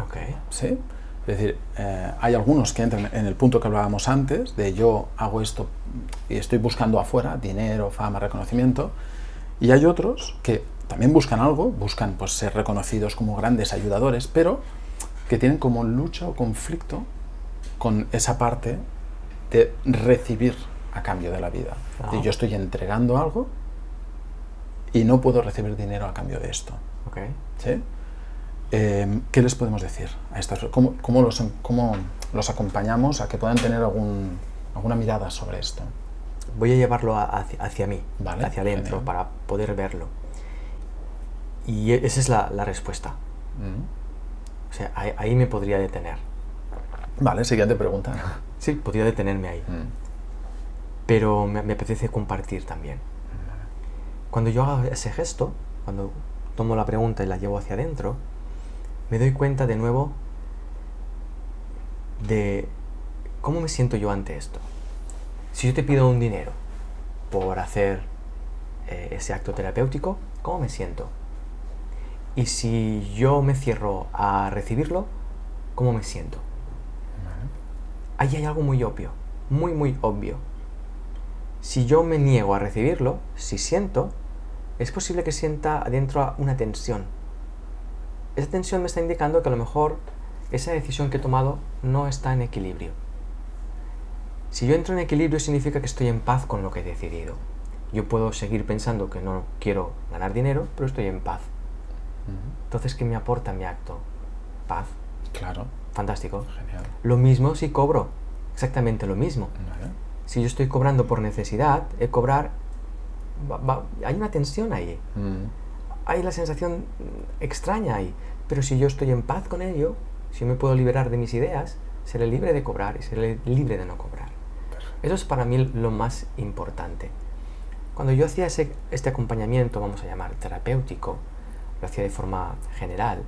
S2: Ok.
S1: ¿Sí? Es decir, hay algunos que entran en el punto que hablábamos antes, de yo hago esto y estoy buscando afuera dinero, fama, reconocimiento, y hay otros que también buscan algo, buscan pues, ser reconocidos como grandes ayudadores, pero que tienen como lucha o conflicto con esa parte de recibir a cambio de la vida. Y yo estoy entregando algo y no puedo recibir dinero a cambio de esto.
S2: Okay.
S1: ¿Sí? ¿Qué les podemos decir a estas? ¿Cómo los acompañamos a que puedan tener alguna mirada sobre esto?
S2: Voy a llevarlo hacia mí,
S1: vale,
S2: hacia adentro,
S1: genial.
S2: para poder verlo. Y esa es la respuesta. O sea, ahí me podría detener.
S1: Vale, siguiente pregunta.
S2: Sí, podría detenerme ahí. Pero me apetece compartir también. Cuando yo hago ese gesto, cuando tomo la pregunta y la llevo hacia adentro, me doy cuenta de nuevo de cómo me siento yo ante esto. Si yo te pido un dinero por hacer ese acto terapéutico, ¿cómo me siento? Y si yo me cierro a recibirlo, ¿cómo me siento? Ahí hay algo muy obvio, muy, muy obvio. Si yo me niego a recibirlo, si siento, es posible que sienta adentro una tensión. Esa tensión me está indicando que a lo mejor esa decisión que he tomado no está en equilibrio. Si yo entro en equilibrio significa que estoy en paz con lo que he decidido. Yo puedo seguir pensando que no quiero ganar dinero, pero estoy en paz. Entonces, ¿qué me aporta mi acto? Paz.
S1: Claro.
S2: Fantástico.
S1: Genial.
S2: Lo mismo si cobro. Exactamente lo mismo.
S1: Vale.
S2: Si yo estoy cobrando por necesidad, hay una tensión ahí. Hay la sensación extraña ahí. Pero si yo estoy en paz con ello, si me puedo liberar de mis ideas, seré libre de cobrar y seré libre de no cobrar. Eso es para mí lo más importante. Cuando yo hacía este acompañamiento, vamos a llamar terapéutico, lo hacía de forma general,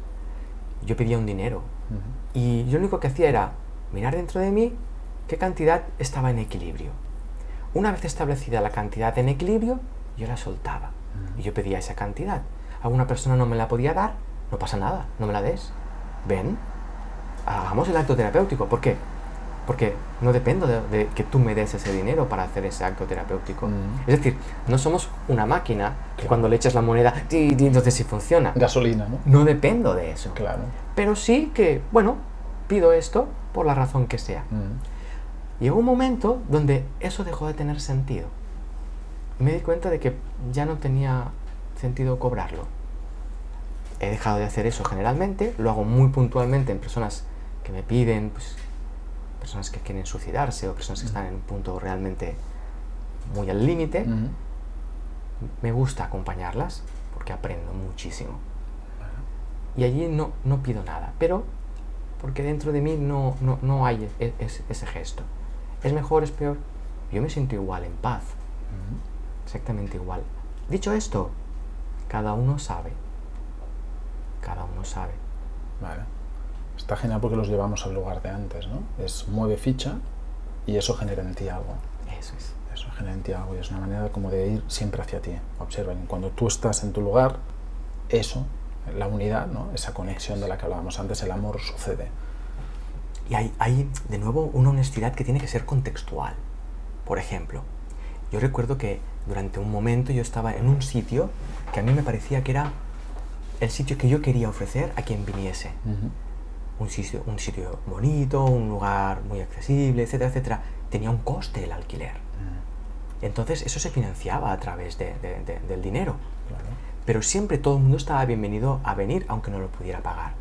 S2: yo pedía un dinero. Y yo lo único que hacía era mirar dentro de mí qué cantidad estaba en equilibrio. Una vez establecida la cantidad en equilibrio, yo la soltaba. Y yo pedía esa cantidad. alguna persona no me la podía dar, no pasa nada, no me la des. Ven, hagamos el acto terapéutico. ¿Por qué? Porque no dependo de que tú me des ese dinero para hacer ese acto terapéutico. Es decir, no somos una máquina que cuando le echas la moneda, entonces sí funciona.
S1: Gasolina, ¿no?
S2: No dependo de eso.
S1: Claro.
S2: Pero sí que, bueno, pido esto por la razón que sea. Llegó un momento donde eso dejó de tener sentido. Y me di cuenta de que ya no tenía sentido cobrarlo. He dejado de hacer eso generalmente, lo hago muy puntualmente en personas que me piden, pues, personas que quieren suicidarse o personas que están en un punto realmente muy al límite. Me gusta acompañarlas porque aprendo muchísimo. Y allí no pido nada, pero porque dentro de mí no hay ese gesto. ¿Es mejor, es peor? Yo me siento igual, en paz. Exactamente igual. Dicho esto, cada uno sabe. Cada uno sabe.
S1: Vale. Está genial porque los llevamos al lugar de antes, ¿no? Es mueve ficha y eso genera en ti algo.
S2: Eso es.
S1: Eso genera en ti algo y es una manera como de ir siempre hacia ti. Observa, cuando tú estás en tu lugar, eso, la unidad, ¿no? Esa conexión de la que hablábamos antes, el amor sucede.
S2: Y hay, de nuevo, una honestidad que tiene que ser contextual. Por ejemplo, yo recuerdo que durante un momento yo estaba en un sitio que a mí me parecía que era el sitio que yo quería ofrecer a quien viniese. Un sitio bonito, un lugar muy accesible, etcétera, etcétera. Tenía un coste el alquiler. Entonces eso se financiaba a través del dinero.
S1: Claro.
S2: Pero siempre todo el mundo estaba bienvenido a venir aunque no lo pudiera pagar.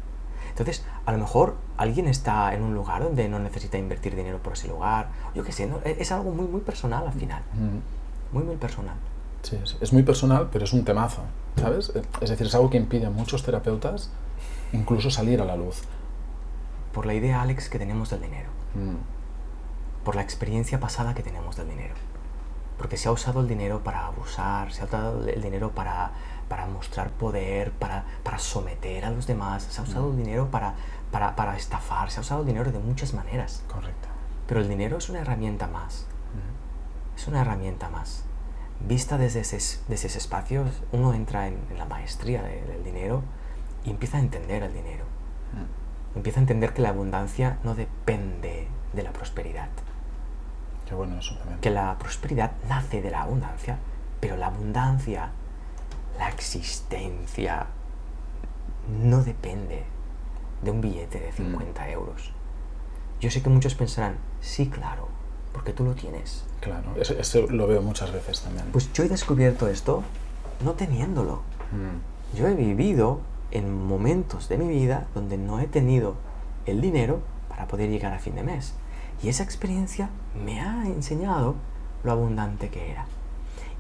S2: Entonces, a lo mejor alguien está en un lugar donde no necesita invertir dinero por ese lugar. Yo qué sé, ¿no? Es algo muy, muy personal al final. Muy, muy personal.
S1: Sí, es muy personal, pero es un temazo, ¿sabes? Es decir, es algo que impide a muchos terapeutas incluso salir a la luz.
S2: Por la idea, Alex, que tenemos del dinero. Por la experiencia pasada que tenemos del dinero. Porque se ha usado el dinero para abusar, se ha usado el dinero para mostrar poder, para someter a los demás, se ha usado el dinero para estafar, se ha usado el dinero de muchas maneras.
S1: Correcto.
S2: Pero el dinero es una herramienta más. Es una herramienta más. Vista desde esos espacios, uno entra en la maestría del dinero y empieza a entender el dinero. Empieza a entender que la abundancia no depende de la prosperidad.
S1: Qué bueno eso también.
S2: Que la prosperidad nace de la abundancia, pero la abundancia, la existencia, no depende de un billete de 50 euros. Yo sé que muchos pensarán, sí, claro, porque tú lo tienes.
S1: Claro, eso lo veo muchas veces también.
S2: Pues yo he descubierto esto no teniéndolo. Yo he vivido en momentos de mi vida donde no he tenido el dinero para poder llegar a fin de mes. Y esa experiencia me ha enseñado lo abundante que era.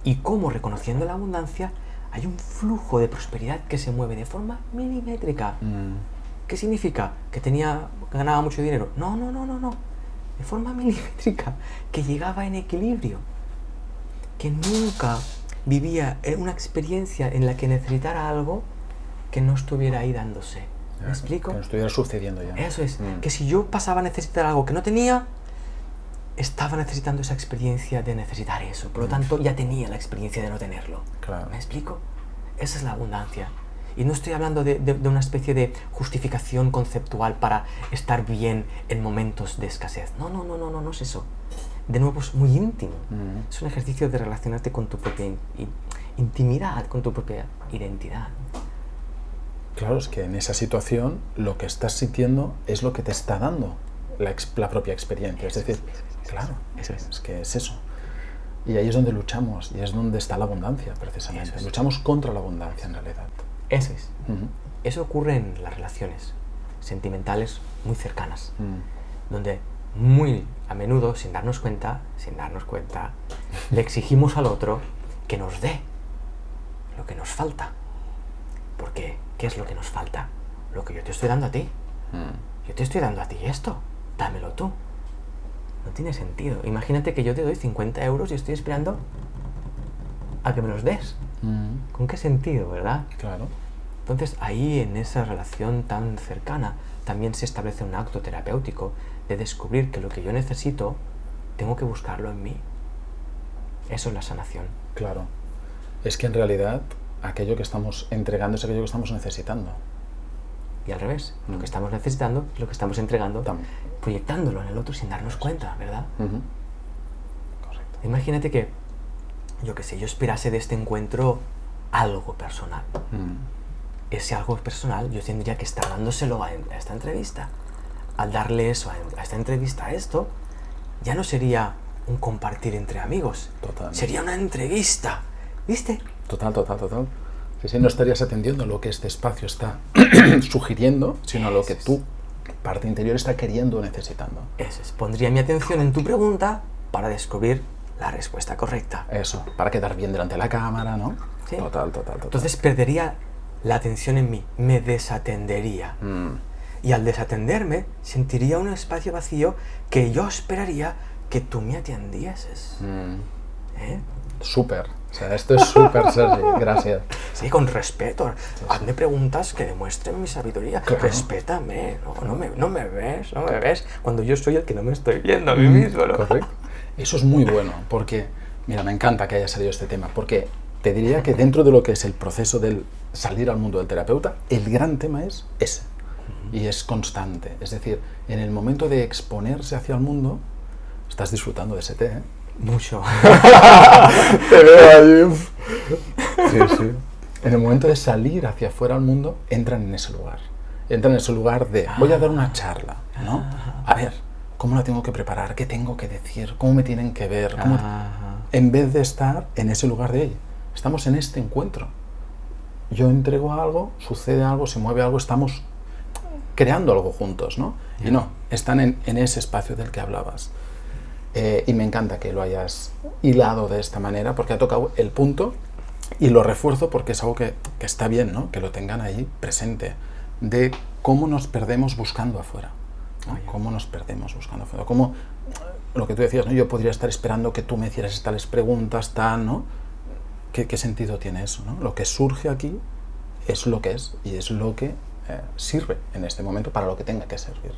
S2: Y cómo, reconociendo la abundancia, hay un flujo de prosperidad que se mueve de forma milimétrica. ¿Qué significa? ¿Que ganaba mucho dinero? No. De forma milimétrica, que llegaba en equilibrio. Que nunca vivía una experiencia en la que necesitara algo que no estuviera ahí dándose. ¿Me explico?
S1: Que no estuviera sucediendo ya.
S2: Eso es, que si yo pasaba a necesitar algo que no tenía, estaba necesitando esa experiencia de necesitar eso. Por lo tanto, ya tenía la experiencia de no tenerlo.
S1: Claro.
S2: ¿Me explico? Esa es la abundancia. Y no estoy hablando de una especie de justificación conceptual para estar bien en momentos de escasez. No es eso. De nuevo, es muy íntimo. Es un ejercicio de relacionarte con tu propia intimidad, con tu propia identidad.
S1: Claro, es que en esa situación lo que estás sintiendo es lo que te está dando la propia experiencia. Es decir, claro, es que es eso. Y ahí es donde luchamos, y es donde está la abundancia, precisamente. Luchamos contra la abundancia, en realidad.
S2: Eso es. Eso ocurre en las relaciones sentimentales muy cercanas, donde muy a menudo, sin darnos cuenta, le exigimos al otro que nos dé lo que nos falta. Porque, ¿qué es lo que nos falta? Lo que yo te estoy dando a ti. Yo te estoy dando a ti esto. Dámelo tú. No tiene sentido. Imagínate que yo te doy 50 euros y estoy esperando a que me los des. ¿Con qué sentido, verdad?
S1: Claro.
S2: Entonces, ahí, en esa relación tan cercana, también se establece un acto terapéutico de descubrir que lo que yo necesito, tengo que buscarlo en mí. Eso es la sanación.
S1: Claro. Es que en realidad aquello que estamos entregando es aquello que estamos necesitando.
S2: Y al revés, lo que estamos necesitando es lo que estamos entregando, proyectándolo en el otro sin darnos cuenta, ¿verdad?
S1: Correcto.
S2: Imagínate que, yo qué sé, yo esperase de este encuentro algo personal. Ese algo personal yo tendría que estar dándoselo a esta entrevista. Al darle eso a esta entrevista, esto, ya no sería un compartir entre amigos.
S1: Total.
S2: Sería una entrevista, ¿viste?
S1: Total. Sí, no estarías atendiendo lo que este espacio está sugiriendo, sino lo que tu parte interior está queriendo o necesitando.
S2: Eso es. Pondría mi atención en tu pregunta para descubrir la respuesta correcta.
S1: Eso, para quedar bien delante de la cámara, ¿no?
S2: Sí.
S1: Total.
S2: Entonces perdería la atención en mí, me desatendería. Y al desatenderme, sentiría un espacio vacío que yo esperaría que tú me atendieses.
S1: Súper. O sea, esto es súper, Sergi. Gracias.
S2: Sí, con respeto. Hazme preguntas que demuestren mi sabiduría.
S1: Claro.
S2: Respétame. No me ves. Cuando yo soy el que no me estoy viendo a mí mismo, ¿no?
S1: Correcto. Eso es muy bueno, porque, mira, me encanta que haya salido este tema, porque te diría que dentro de lo que es el proceso del salir al mundo del terapeuta, el gran tema es ese. Y es constante. Es decir, en el momento de exponerse hacia el mundo, estás disfrutando de ese té, ¿eh?
S2: Mucho.
S1: Te veo ahí. Sí. En el momento de salir hacia afuera al mundo, entran en ese lugar. Entran en ese lugar de, voy a dar una charla, ¿no? A ver, ¿cómo la tengo que preparar? ¿Qué tengo que decir? ¿Cómo me tienen que ver? En vez de estar en ese lugar de, estamos en este encuentro. Yo entrego algo, sucede algo, se mueve algo, estamos creando algo juntos, ¿no? Y no, están en ese espacio del que hablabas. Y me encanta que lo hayas hilado de esta manera, porque ha tocado el punto, y lo refuerzo porque es algo que está bien, ¿no? Que lo tengan ahí presente, de cómo nos perdemos buscando afuera, ¿no? Cómo nos perdemos buscando afuera, cómo, lo que tú decías, ¿no? Yo podría estar esperando que tú me hicieras tales preguntas, ¿no? ¿Qué sentido tiene eso, ¿no? Lo que surge aquí es lo que es, y es lo que sirve en este momento para lo que tenga que servir.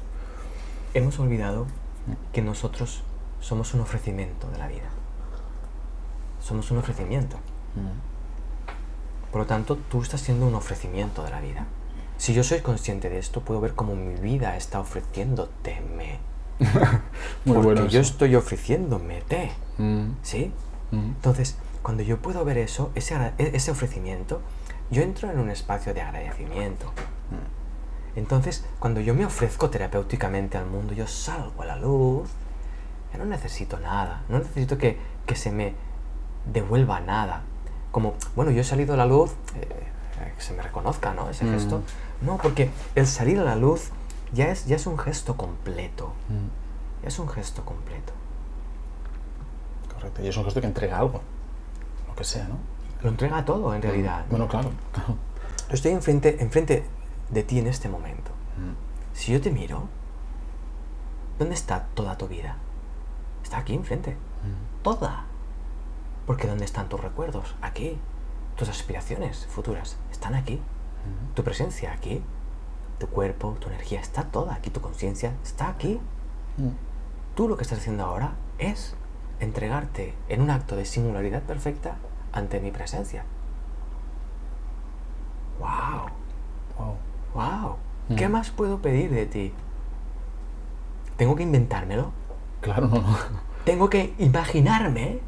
S2: Hemos olvidado que nosotros somos un ofrecimiento de la vida. Somos un ofrecimiento. Por lo tanto, tú estás siendo un ofrecimiento de la vida. Si yo soy consciente de esto, puedo ver cómo mi vida está ofreciéndoteme. Porque yo estoy ofreciéndome-te. ¿Sí? Entonces, cuando yo puedo ver eso, ese ofrecimiento, yo entro en un espacio de agradecimiento. Entonces, cuando yo me ofrezco terapéuticamente al mundo, yo salgo a la luz, ya no necesito nada, no necesito que se me devuelva nada. Como, bueno, yo he salido a la luz, que se me reconozca, ¿no? Ese gesto. No, porque el salir a la luz ya es un gesto completo. Ya es un gesto completo.
S1: Correcto, y es un gesto que entrega algo, lo que sea, ¿no?
S2: Lo entrega todo, en realidad.
S1: Bueno, claro.
S2: Yo estoy enfrente de ti en este momento. Si yo te miro, ¿dónde está toda tu vida? Está aquí enfrente. Toda. Porque ¿dónde están tus recuerdos? Aquí. Tus aspiraciones futuras están aquí. Tu presencia aquí. Tu cuerpo, tu energía está toda aquí. Tu conciencia está aquí. Tú lo que estás haciendo ahora es entregarte en un acto de singularidad perfecta ante mi presencia. ¡Wow! ¿Qué más puedo pedir de ti? ¿Tengo que inventármelo?
S1: Claro, no.
S2: Tengo que imaginarme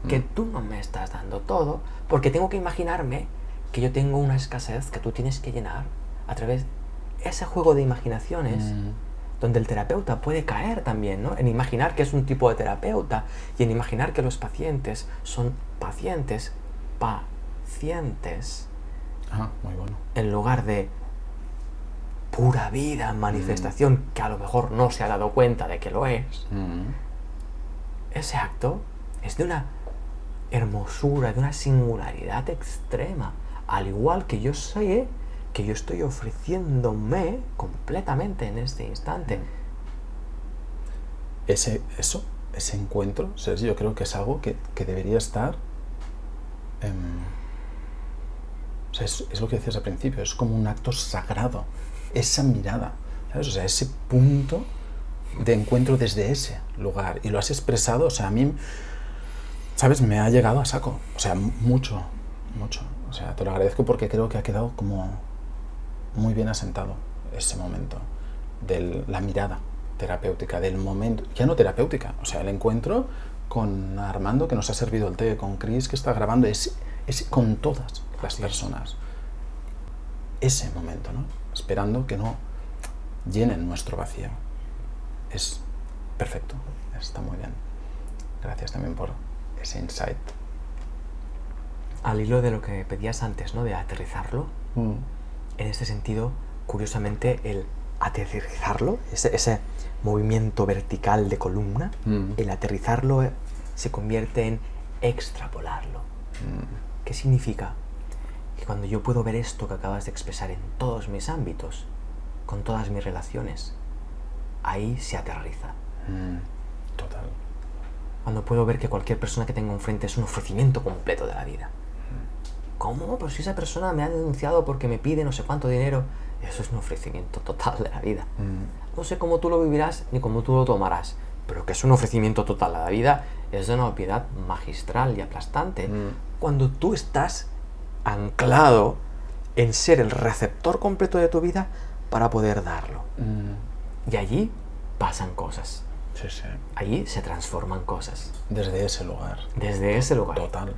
S2: que tú no me estás dando todo, porque tengo que imaginarme que yo tengo una escasez que tú tienes que llenar a través de ese juego de imaginaciones, donde el terapeuta puede caer también, ¿no? En imaginar que es un tipo de terapeuta y en imaginar que los pacientes son pacientes,
S1: muy bueno.
S2: En lugar de pura vida, manifestación, que a lo mejor no se ha dado cuenta de que lo es. Ese acto es de una hermosura, de una singularidad extrema, al igual que yo sé que yo estoy ofreciéndome completamente en este instante.
S1: Ese encuentro, Sergi, yo creo que es algo que debería estar... o sea, es lo que decías al principio, es como un acto sagrado, esa mirada, ¿sabes? O sea, ese punto de encuentro desde ese lugar, y lo has expresado, o sea, a mí, ¿sabes? Me ha llegado a saco, o sea, mucho, O sea, te lo agradezco porque creo que ha quedado como muy bien asentado ese momento de la mirada terapéutica, del momento, ya no terapéutica, o sea, el encuentro con Armando, que nos ha servido el té, con Chris, que está grabando, es con todas las personas. Ese momento, ¿no? Esperando que no llenen nuestro vacío. Es perfecto, está muy bien. Gracias también por ese insight.
S2: Al hilo de lo que pedías antes, ¿no? De aterrizarlo, en este sentido, curiosamente, el aterrizarlo, ese movimiento vertical de columna, el aterrizarlo se convierte en extrapolarlo. ¿Qué significa? Que cuando yo puedo ver esto que acabas de expresar en todos mis ámbitos, con todas mis relaciones, ahí se aterriza.
S1: Total.
S2: Cuando puedo ver que cualquier persona que tengo enfrente es un ofrecimiento completo de la vida. ¿Cómo? Pues si esa persona me ha denunciado porque me pide no sé cuánto dinero, eso es un ofrecimiento total de la vida. No sé cómo tú lo vivirás ni cómo tú lo tomarás, pero que es un ofrecimiento total a la vida es de una obviedad magistral y aplastante. Cuando tú estás anclado en ser el receptor completo de tu vida para poder darlo. Y allí pasan cosas.
S1: Sí, sí.
S2: Allí se transforman cosas.
S1: Desde ese lugar.
S2: Desde ese lugar.
S1: Total.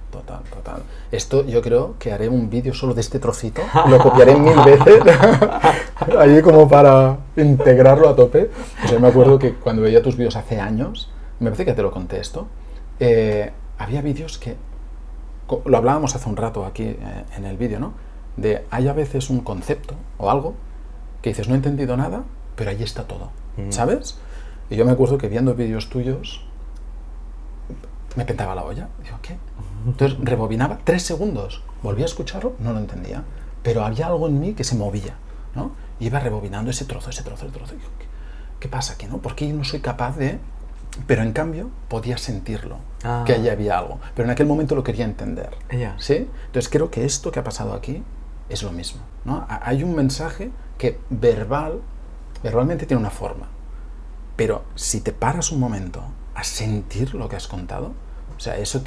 S1: Esto yo creo que haré un vídeo solo de este trocito, lo copiaré 1000 veces, ahí como para integrarlo a tope. O sea, me acuerdo que cuando veía tus vídeos hace años, me parece que te lo conté esto, había vídeos que, lo hablábamos hace un rato aquí en el vídeo, ¿no? De hay a veces un concepto o algo que dices, no he entendido nada, pero ahí está todo, ¿sabes? Y yo me acuerdo que viendo vídeos tuyos me pentaba la olla. Digo, ¿qué? Entonces rebobinaba 3 segundos, volvía a escucharlo, no lo entendía, pero había algo en mí que se movía, ¿no? Y iba rebobinando ese trozo. Y digo, ¿qué pasa aquí, no? ¿Por qué yo no soy capaz de...? Pero en cambio podía sentirlo, que allí había algo. Pero en aquel momento lo quería entender, ¿sí? Entonces creo que esto que ha pasado aquí es lo mismo, ¿no? Hay un mensaje que verbalmente tiene una forma. Pero si te paras un momento a sentir lo que has contado, o sea, eso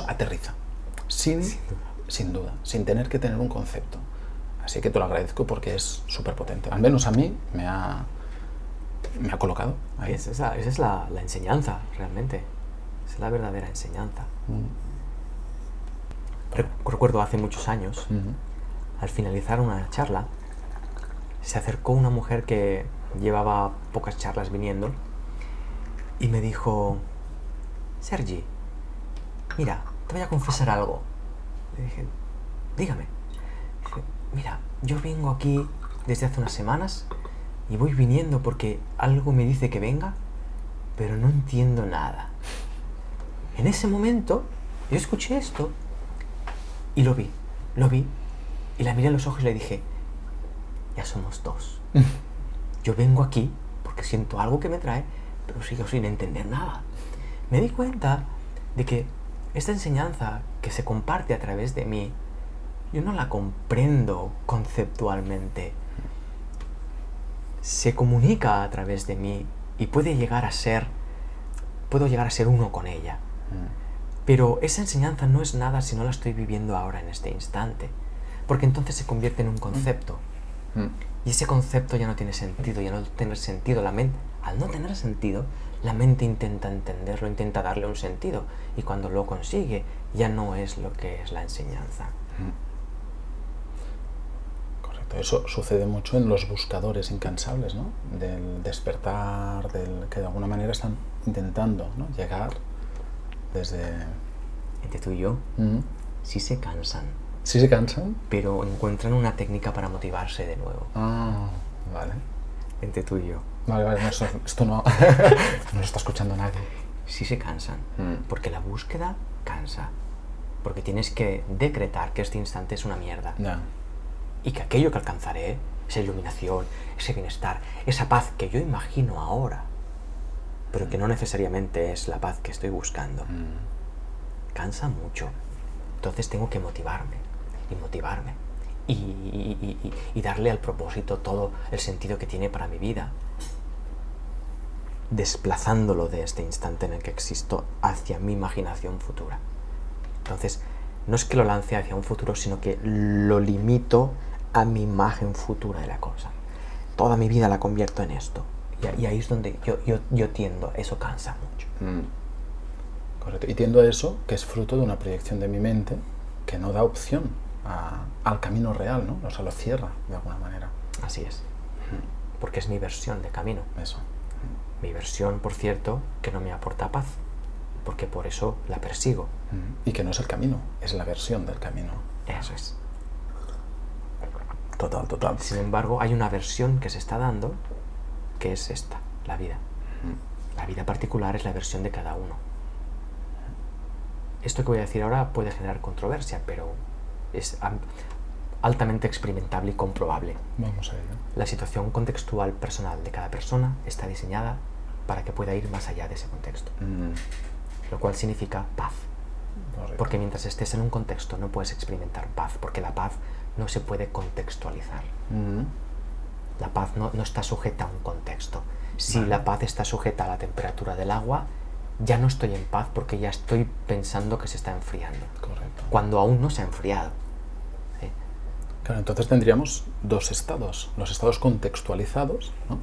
S1: aterriza, sin duda, sin tener que tener un concepto. Así que te lo agradezco porque es súper potente. Al menos a mí me ha colocado ahí.
S2: Esa es la enseñanza, realmente. Es la verdadera enseñanza. Recuerdo hace muchos años, al finalizar una charla, se acercó una mujer que llevaba pocas charlas viniendo y me dijo, Sergi, mira, te voy a confesar algo. Le dije, dígame. Dije, mira, yo vengo aquí desde hace unas semanas y voy viniendo porque algo me dice que venga, pero no entiendo nada. En ese momento yo escuché esto y lo vi y la miré en los ojos y le dije, ya somos dos. Yo vengo aquí porque siento algo que me trae, pero sigo sin entender nada. Me di cuenta de que esta enseñanza que se comparte a través de mí, yo no la comprendo conceptualmente. Se comunica a través de mí y puedo llegar a ser uno con ella. Pero esa enseñanza no es nada si no la estoy viviendo ahora en este instante, porque entonces se convierte en un concepto. Y ese concepto ya no tiene sentido, ya no tiene sentido. Al no tener sentido, la mente intenta entenderlo, intenta darle un sentido. Y cuando lo consigue, ya no es lo que es la enseñanza.
S1: Correcto. Eso sucede mucho en los buscadores incansables, ¿no? Del despertar, que de alguna manera están intentando, ¿no? Llegar desde...
S2: Entre tú y yo, sí se cansan.
S1: ¿Sí se cansan?
S2: Pero encuentran una técnica para motivarse de nuevo.
S1: Vale.
S2: Entre tú y yo.
S1: Vale, esto no lo está escuchando nadie.
S2: Sí se cansan, porque la búsqueda cansa. Porque tienes que decretar que este instante es una mierda. Y que aquello que alcanzaré, esa iluminación, ese bienestar, esa paz que yo imagino ahora, pero que no necesariamente es la paz que estoy buscando, cansa mucho. Entonces tengo que motivarme y darle al propósito todo el sentido que tiene para mi vida, desplazándolo de este instante en el que existo hacia mi imaginación futura. Entonces, no es que lo lance hacia un futuro, sino que lo limito a mi imagen futura de la cosa. Toda mi vida la convierto en esto. Y ahí es donde yo tiendo, eso cansa mucho.
S1: Correcto. Y tiendo a eso, que es fruto de una proyección de mi mente que no da opción al camino real, ¿no? O sea, lo cierra de alguna manera.
S2: Así es. Porque es mi versión de camino.
S1: Eso.
S2: Mi versión, por cierto, que no me aporta paz. Porque por eso la persigo.
S1: Y que no es el camino, es la versión del camino.
S2: Eso es.
S1: Total.
S2: Sin embargo, hay una versión que se está dando, que es esta, la vida. La vida particular es la versión de cada uno. Esto que voy a decir ahora puede generar controversia, pero es altamente experimentable y comprobable.
S1: Vamos a ello.
S2: La situación contextual personal de cada persona está diseñada para que pueda ir más allá de ese contexto. Lo cual significa paz.
S1: Correcto.
S2: Porque mientras estés en un contexto no puedes experimentar paz, porque la paz no se puede contextualizar. La paz no está sujeta a un contexto. Si la paz está sujeta a la temperatura del agua, ya no estoy en paz porque ya estoy pensando que se está enfriando.
S1: Correcto.
S2: Cuando aún no se ha enfriado. ¿Sí?
S1: Claro, entonces tendríamos dos estados. Los estados contextualizados, ¿no?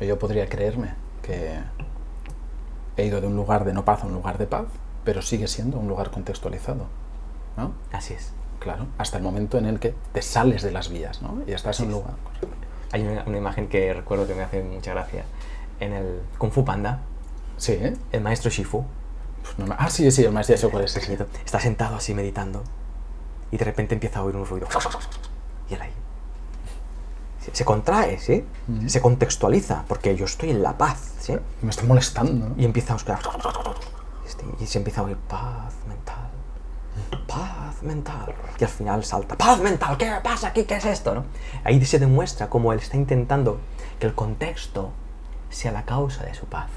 S1: Yo podría creerme que he ido de un lugar de no paz a un lugar de paz, pero sigue siendo un lugar contextualizado, ¿no?
S2: Así es.
S1: Claro, hasta el momento en el que te sales de las vías, ¿no? Y estás en un lugar.
S2: Hay una imagen que recuerdo que me hace mucha gracia. En el Kung Fu Panda,
S1: Sí, ¿eh?
S2: el maestro Shifu,
S1: Sí, el maestro ya sé cuál es. Sí.
S2: está sentado así meditando y de repente empieza a oír un ruido. Y él ahí se contrae, ¿sí? Se contextualiza, porque yo estoy en la paz, ¿sí?
S1: Me está molestando, ¿no?
S2: Y empieza a buscar. Y se empieza a oír paz mental. Paz mental. Y al final salta. ¡Paz mental! ¿Qué pasa aquí? ¿Qué es esto? ¿No? Ahí se demuestra cómo él está intentando que el contexto sea la causa de su paz.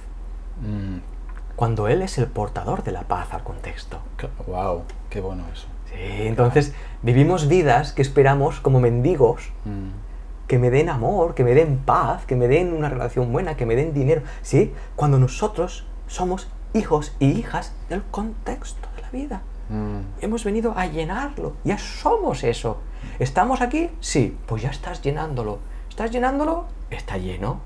S2: Cuando él es el portador de la paz al contexto.
S1: ¡Wow! ¡Qué bueno eso!
S2: Sí, entonces vivimos vidas que esperamos como mendigos que me den amor, que me den paz, que me den una relación buena, que me den dinero. ¿Sí? Cuando nosotros somos hijos y hijas del contexto de la vida. Hemos venido a llenarlo. Ya somos eso. ¿Estamos aquí? Sí. Pues ya estás llenándolo. ¿Estás llenándolo? Está lleno.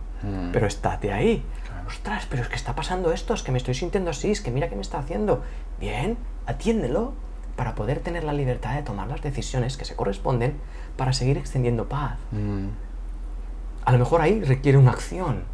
S2: Pero estate ahí. Ostras, pero es que está pasando esto, es que me estoy sintiendo así, es que mira qué me está haciendo. Bien, atiéndelo para poder tener la libertad de tomar las decisiones que se corresponden para seguir extendiendo paz. A lo mejor ahí requiere una acción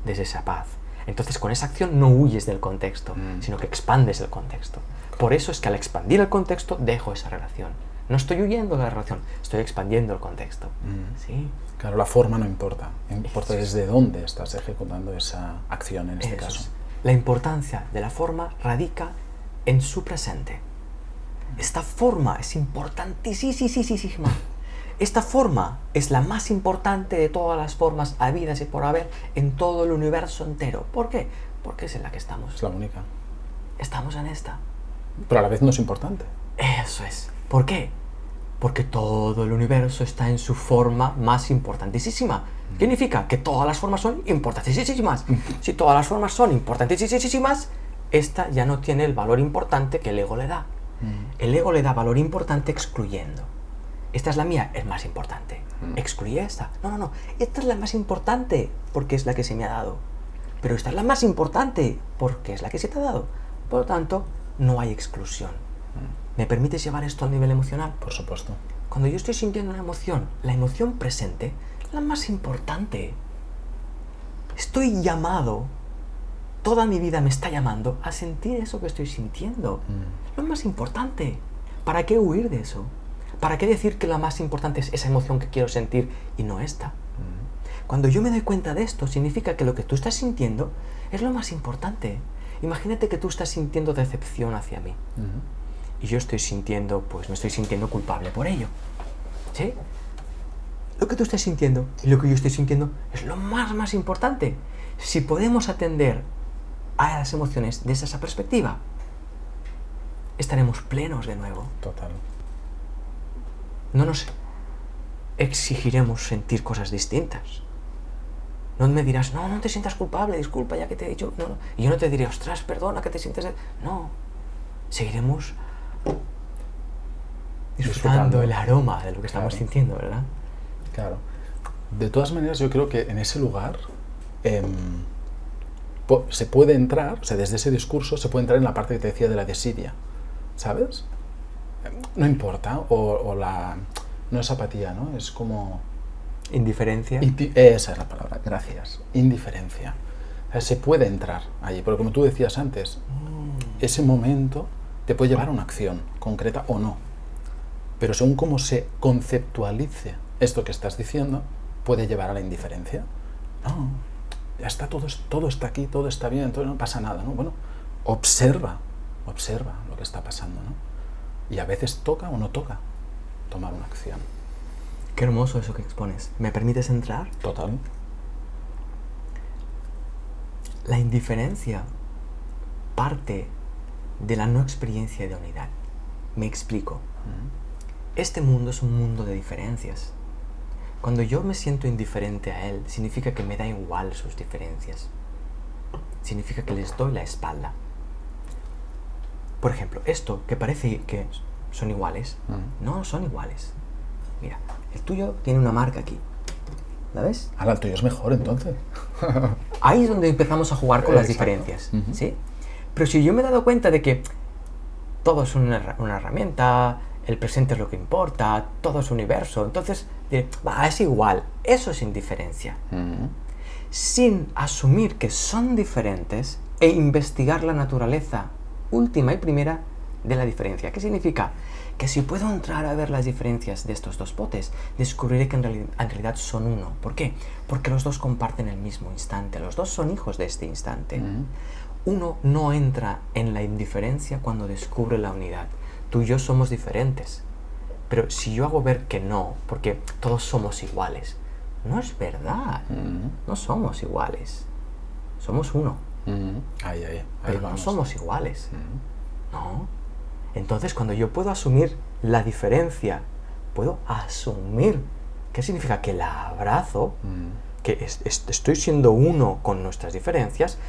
S2: desde esa paz. Entonces con esa acción no huyes del contexto, sino que expandes el contexto. Por eso es que al expandir el contexto dejo esa relación. No estoy huyendo de la relación, estoy expandiendo el contexto. ¿Sí?
S1: Claro, la forma no importa. Importa desde dónde estás ejecutando esa acción en este caso.
S2: La importancia de la forma radica en su presente. Esta forma es importantísima. Esta forma es la más importante de todas las formas habidas y por haber en todo el universo entero. ¿Por qué? Porque es en la que estamos.
S1: Es la única.
S2: Estamos en esta.
S1: Pero a la vez no es importante.
S2: Eso es. ¿Por qué? Porque todo el universo está en su forma más importantísima. ¿Qué significa? Que todas las formas son importantísimas. Si todas las formas son importantísimas, esta ya no tiene el valor importante que el ego le da. El ego le da valor importante excluyendo. Esta es la mía, es más importante. Excluye esta. No. Esta es la más importante porque es la que se me ha dado. Pero esta es la más importante porque es la que se te ha dado. Por lo tanto, no hay exclusión. ¿Me permites llevar esto al nivel emocional?
S1: Por supuesto.
S2: Cuando yo estoy sintiendo una emoción, la emoción presente es la más importante. Estoy llamado, toda mi vida me está llamando a sentir eso que estoy sintiendo. Lo más importante. ¿Para qué huir de eso? ¿Para qué decir que la más importante es esa emoción que quiero sentir y no esta? Cuando yo me doy cuenta de esto, significa que lo que tú estás sintiendo es lo más importante. Imagínate que tú estás sintiendo decepción hacia mí. Y yo estoy sintiendo, pues me estoy sintiendo culpable por ello. ¿Sí? Lo que tú estás sintiendo y lo que yo estoy sintiendo es lo más importante. Si podemos atender a las emociones desde esa perspectiva, estaremos plenos de nuevo.
S1: Total.
S2: No nos exigiremos sentir cosas distintas. No me dirás, no te sientas culpable, disculpa, ya que te he dicho, no. Y yo no te diré, ostras, perdona que te sientes... No, seguiremos disfrutando el aroma de lo que estamos
S1: Claro.
S2: sintiendo, ¿verdad?
S1: Claro. De todas maneras, yo creo que en ese lugar se puede entrar, o sea, desde ese discurso se puede entrar en la parte que te decía de la desidia, ¿sabes? No importa, no es apatía, ¿no? Es como...
S2: Indiferencia.
S1: Esa es la palabra, gracias. Indiferencia. O sea, se puede entrar allí, pero como tú decías antes, ese momento te puede llevar a una acción concreta o no. Pero según cómo se conceptualice esto que estás diciendo, puede llevar a la indiferencia. No, ya está, todo está aquí, todo está bien, todo, no pasa nada, ¿no? Bueno, observa lo que está pasando, ¿no? Y a veces toca o no toca tomar una acción.
S2: Qué hermoso eso que expones. ¿Me permites entrar?
S1: Total.
S2: La indiferencia parte de la no experiencia de unidad. Me explico. Este mundo es un mundo de diferencias. Cuando yo me siento indiferente a él, significa que me da igual sus diferencias. Significa que les doy la espalda. Por ejemplo, esto que parece que son iguales, no son iguales. Mira, el tuyo tiene una marca aquí. ¿La ves?
S1: Ahora el tuyo es mejor, entonces.
S2: Ahí es donde empezamos a jugar con las
S1: Exacto.
S2: diferencias, ¿sí? Pero si yo me he dado cuenta de que todo es una herramienta, el presente es lo que importa, todo es universo, entonces diré, es igual, eso es indiferencia. Sin asumir que son diferentes e investigar la naturaleza última y primera de la diferencia. ¿Qué significa? Que si puedo entrar a ver las diferencias de estos dos potes, descubriré que en realidad son uno. ¿Por qué? Porque los dos comparten el mismo instante, los dos son hijos de este instante. Uno no entra en la indiferencia cuando descubre la unidad. Tú y yo somos diferentes. Pero si yo hago ver que no, porque todos somos iguales, no es verdad. No somos iguales. Somos uno.
S1: Ahí
S2: Pero no
S1: vamos.
S2: somos iguales. ¿No? Entonces, cuando yo puedo asumir la diferencia, puedo asumir, ¿qué significa? Que la abrazo, que estoy siendo uno con nuestras diferencias,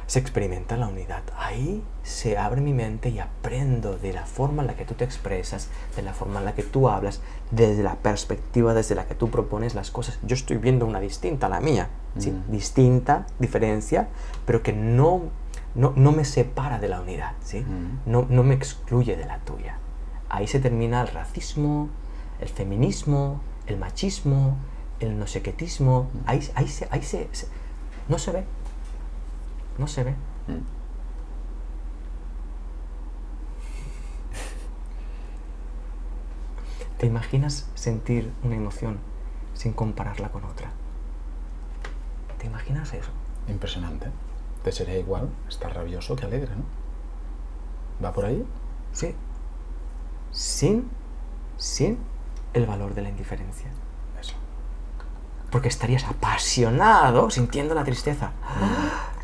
S2: se experimenta la unidad. Ahí se abre mi mente y aprendo de la forma en la que tú te expresas, de la forma en la que tú hablas, desde la perspectiva desde la que tú propones las cosas. Yo estoy viendo una distinta a la mía, ¿sí? Distinta, diferencia, pero que no me separa de la unidad, ¿sí? No me excluye de la tuya. Ahí se termina el racismo, el feminismo, el machismo, el no sé quétismo. Ahí no se ve. No se ve. ¿Te imaginas sentir una emoción sin compararla con otra? ¿Te imaginas eso?
S1: Impresionante. Te sería igual estar rabioso que alegre, ¿no? ¿Va por ahí?
S2: Sí. Sin el valor de la indiferencia.
S1: Eso.
S2: Porque estarías apasionado sintiendo la tristeza.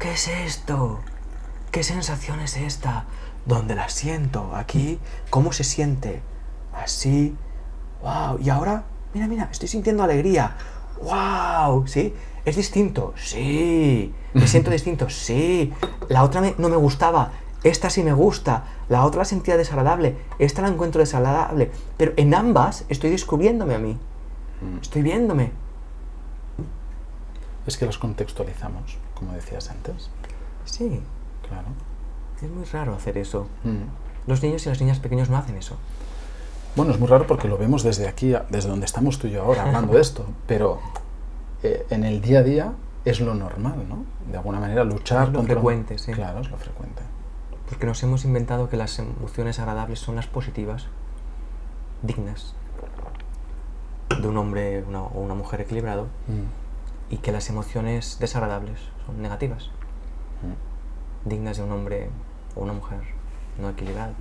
S2: ¿Qué es esto? ¿Qué sensación es esta? ¿Dónde la siento? Aquí. ¿Cómo se siente? Así. ¡Wow! Y ahora, mira, estoy sintiendo alegría. ¡Wow! ¿Sí? ¿Es distinto? Sí. ¿Me siento distinto? Sí. La otra no me gustaba. Esta sí me gusta. La otra la sentía desagradable. Esta la encuentro desagradable. Pero en ambas estoy descubriéndome a mí. Estoy viéndome.
S1: Es que los contextualizamos, como decías antes.
S2: Sí.
S1: Claro.
S2: Es muy raro hacer eso. Los niños y las niñas pequeños no hacen eso.
S1: Bueno, es muy raro porque lo vemos desde aquí, desde donde estamos tú y yo ahora hablando de esto, pero en el día a día es lo normal, ¿no? De alguna manera luchar
S2: Es lo
S1: contra...
S2: frecuente, sí.
S1: Claro, es lo frecuente.
S2: Porque nos hemos inventado que las emociones agradables son las positivas, dignas, de un hombre o una mujer equilibrado, y que las emociones desagradables son negativas, dignas de un hombre o una mujer no equilibrado.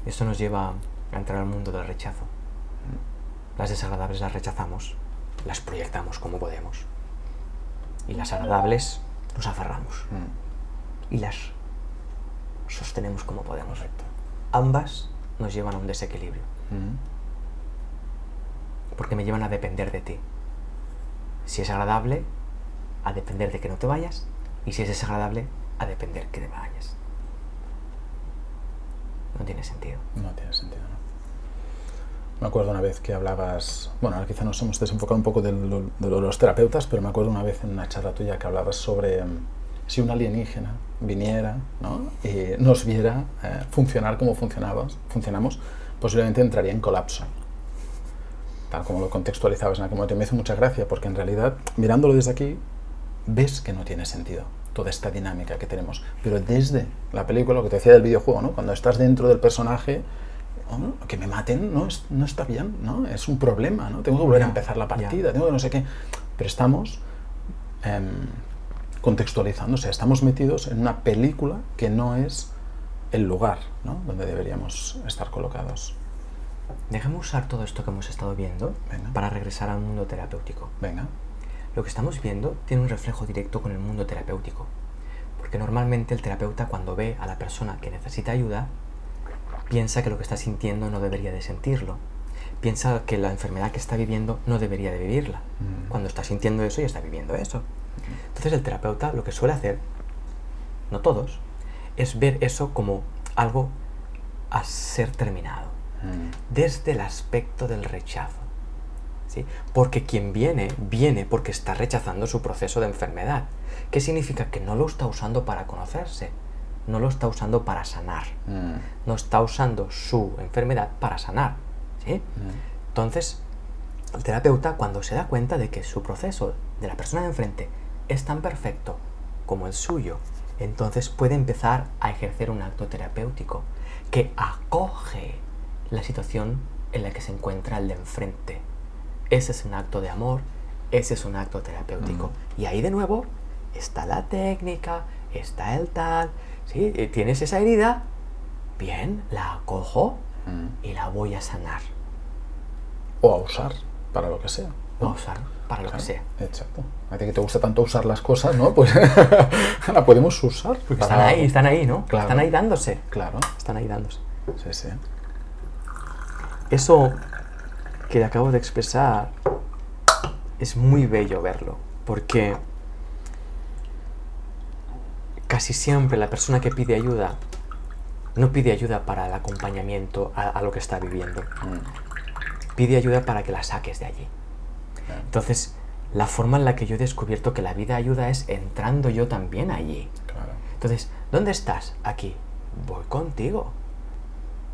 S2: Esto nos lleva a entrar al mundo del rechazo. Las desagradables las rechazamos, las proyectamos como podemos, y las agradables nos aferramos y las sostenemos como podemos.
S1: Correcto.
S2: Ambas nos llevan a un desequilibrio, porque me llevan a depender de ti. Si es agradable, a depender de que no te vayas, y si es desagradable, a depender que te vayas. no tiene sentido.
S1: No tiene sentido, ¿no? Me acuerdo una vez que hablabas, bueno, ahora quizá nos hemos desenfocado un poco de los terapeutas, pero me acuerdo una vez en una charla tuya que hablabas sobre si un alienígena viniera, ¿no?, y nos viera funcionar como funcionamos, posiblemente entraría en colapso. Tal como lo contextualizabas en aquel momento. Me hizo mucha gracia porque en realidad, mirándolo desde aquí, ves que no tiene sentido toda esta dinámica que tenemos. Pero desde la película, lo que te decía del videojuego, ¿no?, cuando estás dentro del personaje, oh, que me maten no está bien, ¿no? Es un problema, ¿no? Tengo que volver a empezar la partida, tengo que no sé qué. Pero estamos contextualizando, o sea, estamos metidos en una película que no es el lugar, ¿no?, donde deberíamos estar colocados.
S2: Déjame usar todo esto que hemos estado viendo para regresar al mundo terapéutico.
S1: Venga.
S2: Lo que estamos viendo tiene un reflejo directo con el mundo terapéutico, porque normalmente el terapeuta, cuando ve a la persona que necesita ayuda, piensa que lo que está sintiendo no debería de sentirlo, piensa que la enfermedad que está viviendo no debería de vivirla, cuando está sintiendo eso y está viviendo eso. Entonces el terapeuta lo que suele hacer, no todos, es ver eso como algo a ser terminado, desde el aspecto del rechazo, ¿sí? Porque quien viene porque está rechazando su proceso de enfermedad. ¿Qué significa? Que no lo está usando para conocerse, no lo está usando para sanar, no está usando su enfermedad para sanar, ¿sí? Entonces, el terapeuta, cuando se da cuenta de que su proceso de la persona de enfrente es tan perfecto como el suyo, entonces puede empezar a ejercer un acto terapéutico que acoge la situación en la que se encuentra el de enfrente. Ese es un acto de amor, ese es un acto terapéutico. Y ahí de nuevo está la técnica, está el tal, ¿sí? Tienes esa herida, bien, la acojo y la voy a sanar.
S1: O a usar para lo que sea, ¿no?
S2: O a usar para lo que sea.
S1: Exacto. A ti que te gusta tanto usar las cosas, ¿no? Pues la podemos usar.
S2: Porque están ahí, ¿no?
S1: Claro.
S2: Están ahí dándose.
S1: Claro.
S2: Están ahí dándose.
S1: Sí, sí.
S2: Eso que acabo de expresar es muy bello verlo, porque casi siempre la persona que pide ayuda no pide ayuda para el acompañamiento a lo que está viviendo. Pide ayuda para que la saques de allí. Entonces, la forma en la que yo he descubierto que la vida ayuda es entrando yo también allí.
S1: Claro.
S2: Entonces, ¿dónde estás? Aquí. Voy contigo.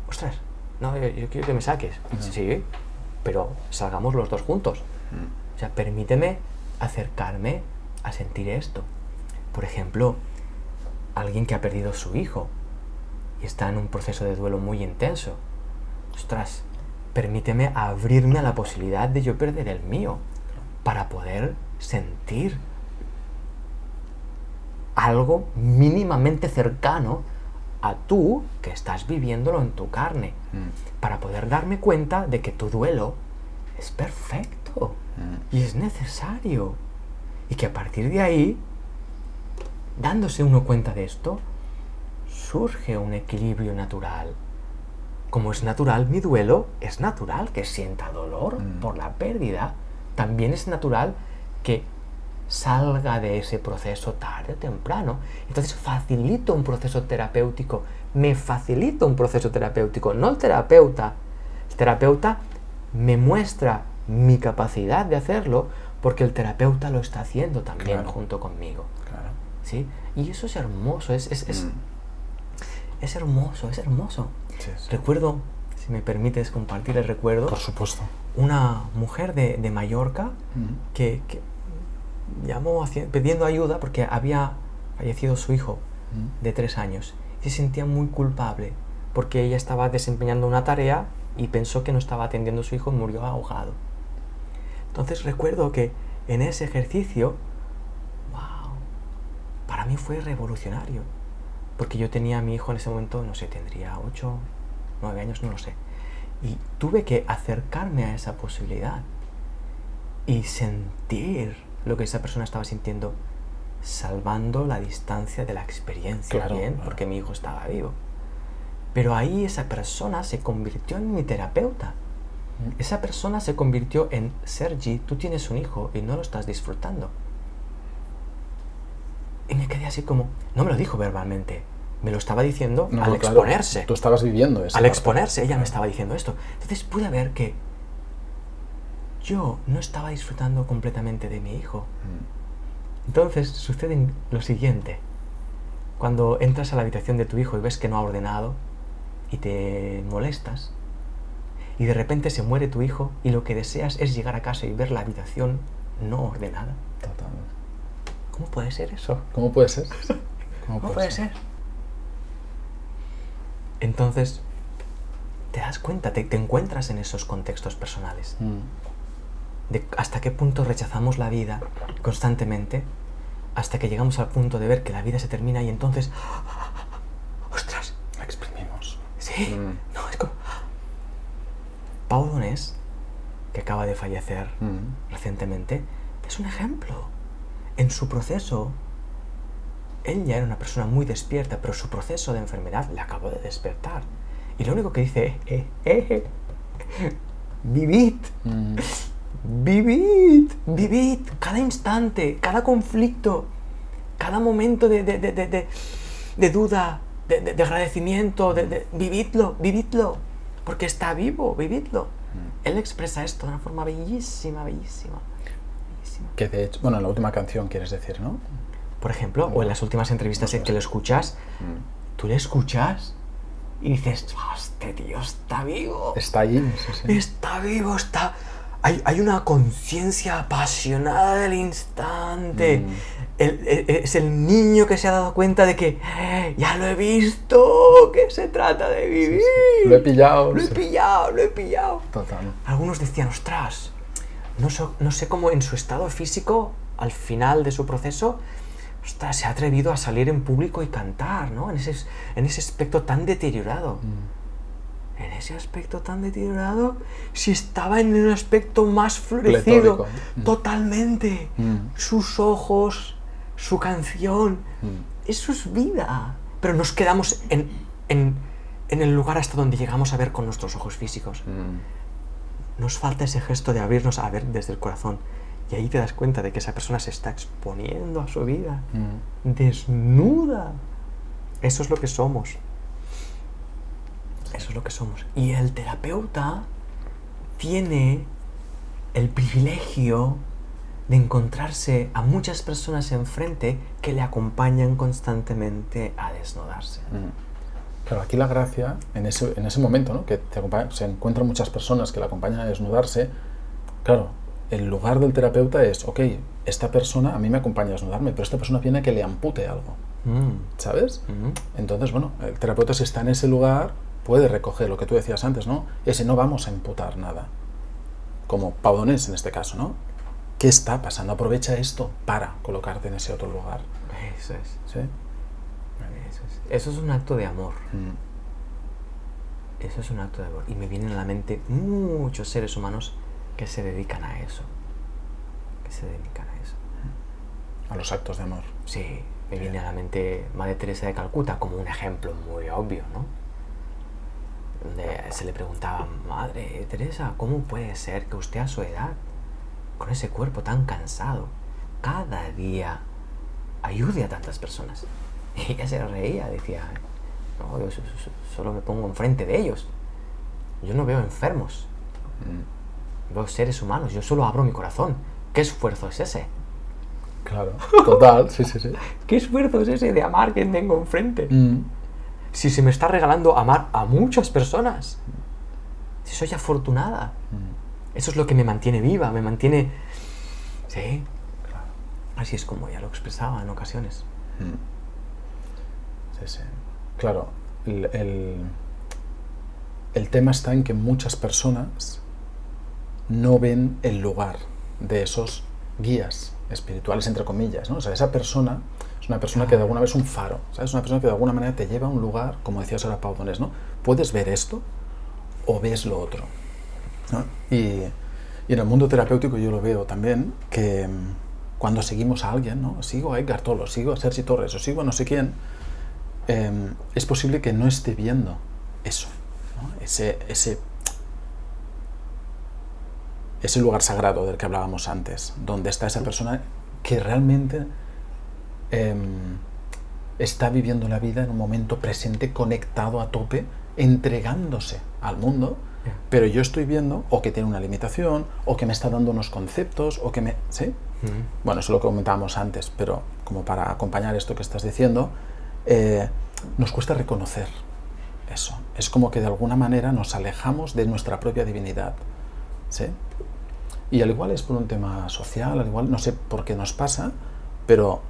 S2: Ostras, no, yo quiero que me saques. Sí, pero salgamos los dos juntos. O sea, permíteme acercarme a sentir esto. Por ejemplo, alguien que ha perdido su hijo y está en un proceso de duelo muy intenso. Ostras, permíteme abrirme a la posibilidad de yo perder el mío para poder sentir algo mínimamente cercano a tú que estás viviéndolo en tu carne, para poder darme cuenta de que tu duelo es perfecto y es necesario, y que a partir de ahí, dándose uno cuenta de esto, surge un equilibrio natural. Como es natural mi duelo, es natural que sienta dolor por la pérdida. También es natural que salga de ese proceso tarde o temprano. Entonces facilito un proceso terapéutico, me facilito un proceso terapéutico, no el terapeuta. El terapeuta me muestra mi capacidad de hacerlo porque el terapeuta lo está haciendo también junto conmigo.
S1: Claro.
S2: ¿Sí? Y eso es hermoso, es hermoso, es hermoso.
S1: Sí, sí.
S2: Recuerdo, si me permites compartir el recuerdo,
S1: Por supuesto.
S2: una mujer de Mallorca que llamó pidiendo ayuda porque había fallecido su hijo de 3 años y se sentía muy culpable porque ella estaba desempeñando una tarea y pensó que no estaba atendiendo a su hijo y murió ahogado. Entonces recuerdo que en ese ejercicio, wow, para mí fue revolucionario, porque yo tenía a mi hijo en ese momento, no sé, tendría 8, 9 años, no lo sé, y tuve que acercarme a esa posibilidad y sentir lo que esa persona estaba sintiendo, salvando la distancia de la experiencia, porque mi hijo estaba vivo. Pero ahí esa persona se convirtió en mi terapeuta. Esa persona se convirtió en: Sergi, tú tienes un hijo y no lo estás disfrutando. Y me quedé así como, no me lo dijo verbalmente, me lo estaba diciendo
S1: No,
S2: al
S1: claro,
S2: exponerse.
S1: tú estabas viviendo eso.
S2: Al exponerse, ella me estaba diciendo esto. Entonces pude ver que yo no estaba disfrutando completamente de mi hijo. Entonces sucede lo siguiente. Cuando entras a la habitación de tu hijo y ves que no ha ordenado y te molestas, y de repente se muere tu hijo y lo que deseas es llegar a casa y ver la habitación no ordenada.
S1: Total.
S2: ¿Cómo puede ser eso?
S1: ¿Cómo puede ser?
S2: ¿Cómo puede ser? Entonces, te das cuenta, te encuentras en esos contextos personales. De hasta qué punto rechazamos la vida constantemente, hasta que llegamos al punto de ver que la vida se termina y entonces... ¡Ostras!
S1: La exprimimos.
S2: Sí, no, es como... Pau Donés, que acaba de fallecer recientemente, es un ejemplo. En su proceso, él ya era una persona muy despierta, pero su proceso de enfermedad le acabó de despertar. Y lo único que dice es... ¡Vivid! ¡Vivid! ¡Vivid! Cada instante, cada conflicto, cada momento de duda, de agradecimiento, vividlo, vividlo. Porque está vivo, vividlo. Él expresa esto de una forma bellísima, bellísima.
S1: Que de hecho, bueno, en la última canción quieres decir, ¿no?
S2: Por ejemplo, o en las últimas entrevistas en que lo escuchas, tú le escuchas y dices, este tío está vivo.
S1: Está allí, sí, sí.
S2: Está vivo, está... Hay una conciencia apasionada del instante. Es el niño que se ha dado cuenta de que ya lo he visto, que se trata de vivir.
S1: Sí. Lo he pillado.
S2: Lo he pillado.
S1: Total.
S2: Algunos decían, ostras, no sé cómo en su estado físico, al final de su proceso, ostras, se ha atrevido a salir en público y cantar, ¿no? En ese aspecto tan deteriorado. En ese aspecto tan deteriorado, si estaba en un aspecto más florecido, totalmente. Sus ojos, su canción, eso es vida. Pero nos quedamos en el lugar hasta donde llegamos a ver con nuestros ojos físicos. Nos falta ese gesto de abrirnos a ver desde el corazón. Y ahí te das cuenta de que esa persona se está exponiendo a su vida, desnuda. Eso es lo que somos. Eso es lo que somos. Y el terapeuta tiene el privilegio de encontrarse a muchas personas enfrente que le acompañan constantemente a desnudarse.
S1: Claro, aquí la gracia, en ese momento, ¿no? Que se encuentran muchas personas que le acompañan a desnudarse, claro, el lugar del terapeuta es, ok, esta persona a mí me acompaña a desnudarme, pero esta persona viene a que le ampute algo, ¿sabes? Entonces, bueno, el terapeuta si está en ese lugar puede recoger lo que tú decías antes, ¿no? Ese no vamos a imputar nada. Como Pau Donés en este caso, ¿no? ¿Qué está pasando? Aprovecha esto para colocarte en ese otro lugar.
S2: Eso es.
S1: ¿Sí?
S2: Eso es un acto de amor. Eso es un acto de amor. Y me vienen a la mente muchos seres humanos que se dedican a eso.
S1: A los actos de amor.
S2: Sí, me viene a la mente Madre Teresa de Calcuta como un ejemplo muy obvio, ¿no? Donde se le preguntaba, Madre Teresa, ¿cómo puede ser que usted a su edad, con ese cuerpo tan cansado, cada día ayude a tantas personas? Y ella se reía, decía, no, yo solo me pongo enfrente de ellos. Yo no veo enfermos, veo seres humanos, yo solo abro mi corazón. ¿Qué esfuerzo es ese?
S1: Claro, total, sí.
S2: ¿Qué esfuerzo es ese de amar a quien tengo enfrente? Si se me está regalando amar a muchas personas, si soy afortunada, eso es lo que me mantiene viva, me mantiene... Sí,
S1: claro.
S2: Así es como ella lo expresaba en ocasiones.
S1: Sí. Claro, el tema está en que muchas personas no ven el lugar de esos guías espirituales, entre comillas, ¿no? O sea, esa persona es una persona que de alguna vez es un faro, ¿sabes? Una persona que de alguna manera te lleva a un lugar, como decías ahora Pau Donés, ¿no? Puedes ver esto o ves lo otro, ¿no? Y en el mundo terapéutico yo lo veo también, que cuando seguimos a alguien, ¿no? Sigo a Edgar Tolle, sigo a Sergi Torres, o sigo a no sé quién, es posible que no esté viendo eso, ¿no? Ese lugar sagrado del que hablábamos antes, donde está esa persona que realmente está viviendo la vida en un momento presente, conectado a tope, entregándose al mundo, pero yo estoy viendo o que tiene una limitación, o que me está dando unos conceptos, o que me... ¿Sí? Bueno, eso es lo que comentábamos antes, pero como para acompañar esto que estás diciendo, nos cuesta reconocer eso. Es como que de alguna manera nos alejamos de nuestra propia divinidad, ¿sí? Y al igual es por un tema social, al igual no sé por qué nos pasa, pero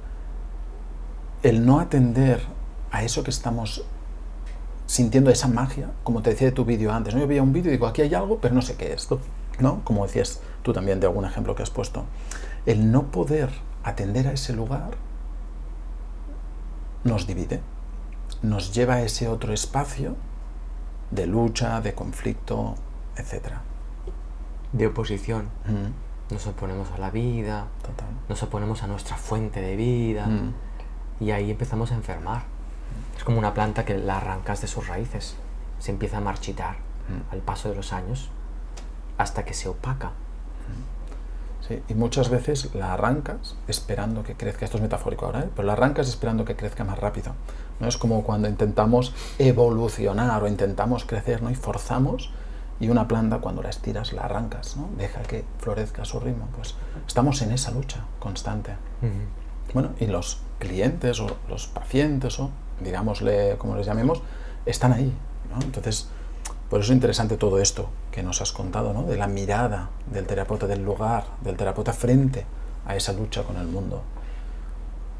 S1: el no atender a eso que estamos sintiendo, esa magia, como te decía de tu vídeo antes, ¿no? Yo veía un vídeo y digo, aquí hay algo, pero no sé qué es, ¿no? Como decías tú también de algún ejemplo que has puesto. El no poder atender a ese lugar nos divide, nos lleva a ese otro espacio de lucha, de conflicto, etc.
S2: De oposición. Nos oponemos a la vida,
S1: Total.
S2: nos oponemos a nuestra fuente de vida, y ahí empezamos a enfermar. Es como una planta que la arrancas de sus raíces, se empieza a marchitar al paso de los años hasta que se opaca.
S1: Sí, y muchas veces la arrancas esperando que crezca, esto es metafórico ahora, pero la arrancas esperando que crezca más rápido, ¿no? Es como cuando intentamos evolucionar o intentamos crecer, ¿no? Y forzamos, y una planta cuando la estiras la arrancas, ¿no? Deja que florezca a su ritmo. Pues estamos en esa lucha constante. Bueno, y los clientes o los pacientes o digámosle como les llamemos, están ahí, ¿no? Entonces, por eso es interesante todo esto que nos has contado, ¿no? De la mirada del terapeuta, del lugar, del terapeuta frente a esa lucha con el mundo.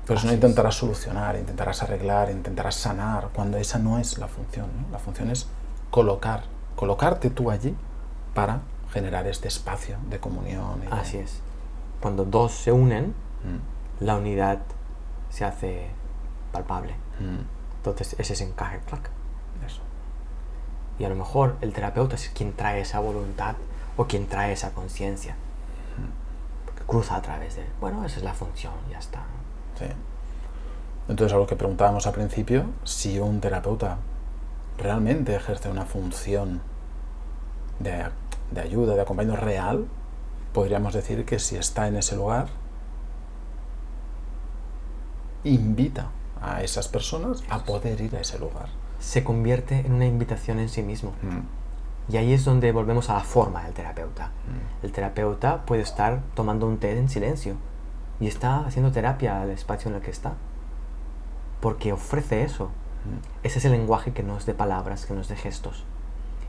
S1: Por eso no intentarás solucionar, intentarás arreglar, intentarás sanar, cuando esa no es la función, ¿no? La función es colocarte tú allí para generar este espacio de comunión.
S2: Así es. Cuando dos se unen, la unidad se hace palpable. Entonces ese es encaje, clac.
S1: Eso.
S2: Y a lo mejor el terapeuta es quien trae esa voluntad o quien trae esa conciencia. Porque cruza a través de... Bueno, esa es la función, ya está.
S1: Sí. Entonces, a lo que preguntábamos al principio, si un terapeuta realmente ejerce una función de ayuda, de acompañamiento real, podríamos decir que si está en ese lugar, invita a esas personas a poder ir a ese lugar.
S2: Se convierte en una invitación en sí mismo. Y ahí es donde volvemos a la forma del terapeuta. El terapeuta puede estar tomando un té en silencio y está haciendo terapia al espacio en el que está, porque ofrece eso. Ese es el lenguaje que no es de palabras, que no es de gestos.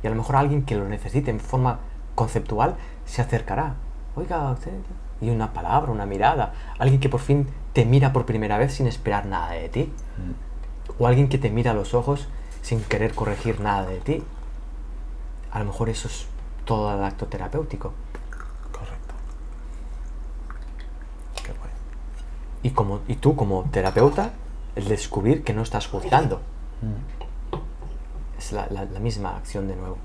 S2: Y a lo mejor alguien que lo necesite en forma conceptual se acercará. Oiga, usted... Y una palabra, una mirada. Alguien que por fin te mira por primera vez sin esperar nada de ti. O alguien que te mira a los ojos sin querer corregir nada de ti. A lo mejor eso es todo el acto terapéutico.
S1: Correcto. Qué guay.
S2: Y tú como terapeuta, el descubrir que no estás juzgando. Es la misma acción de nuevo.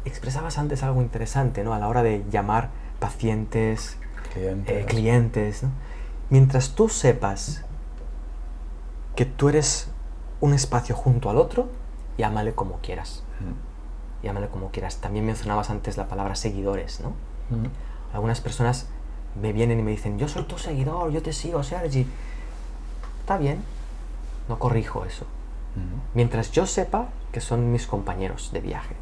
S2: Expresabas antes algo interesante, ¿no? A la hora de llamar pacientes, clientes, ¿no? Mientras tú sepas que tú eres un espacio junto al otro, llámale como quieras. Llámale como quieras. También mencionabas antes la palabra seguidores, ¿no? Algunas personas me vienen y me dicen, yo soy tu seguidor, yo te sigo, Sergi. Está bien, no corrijo eso. Mientras yo sepa que son mis compañeros de viaje.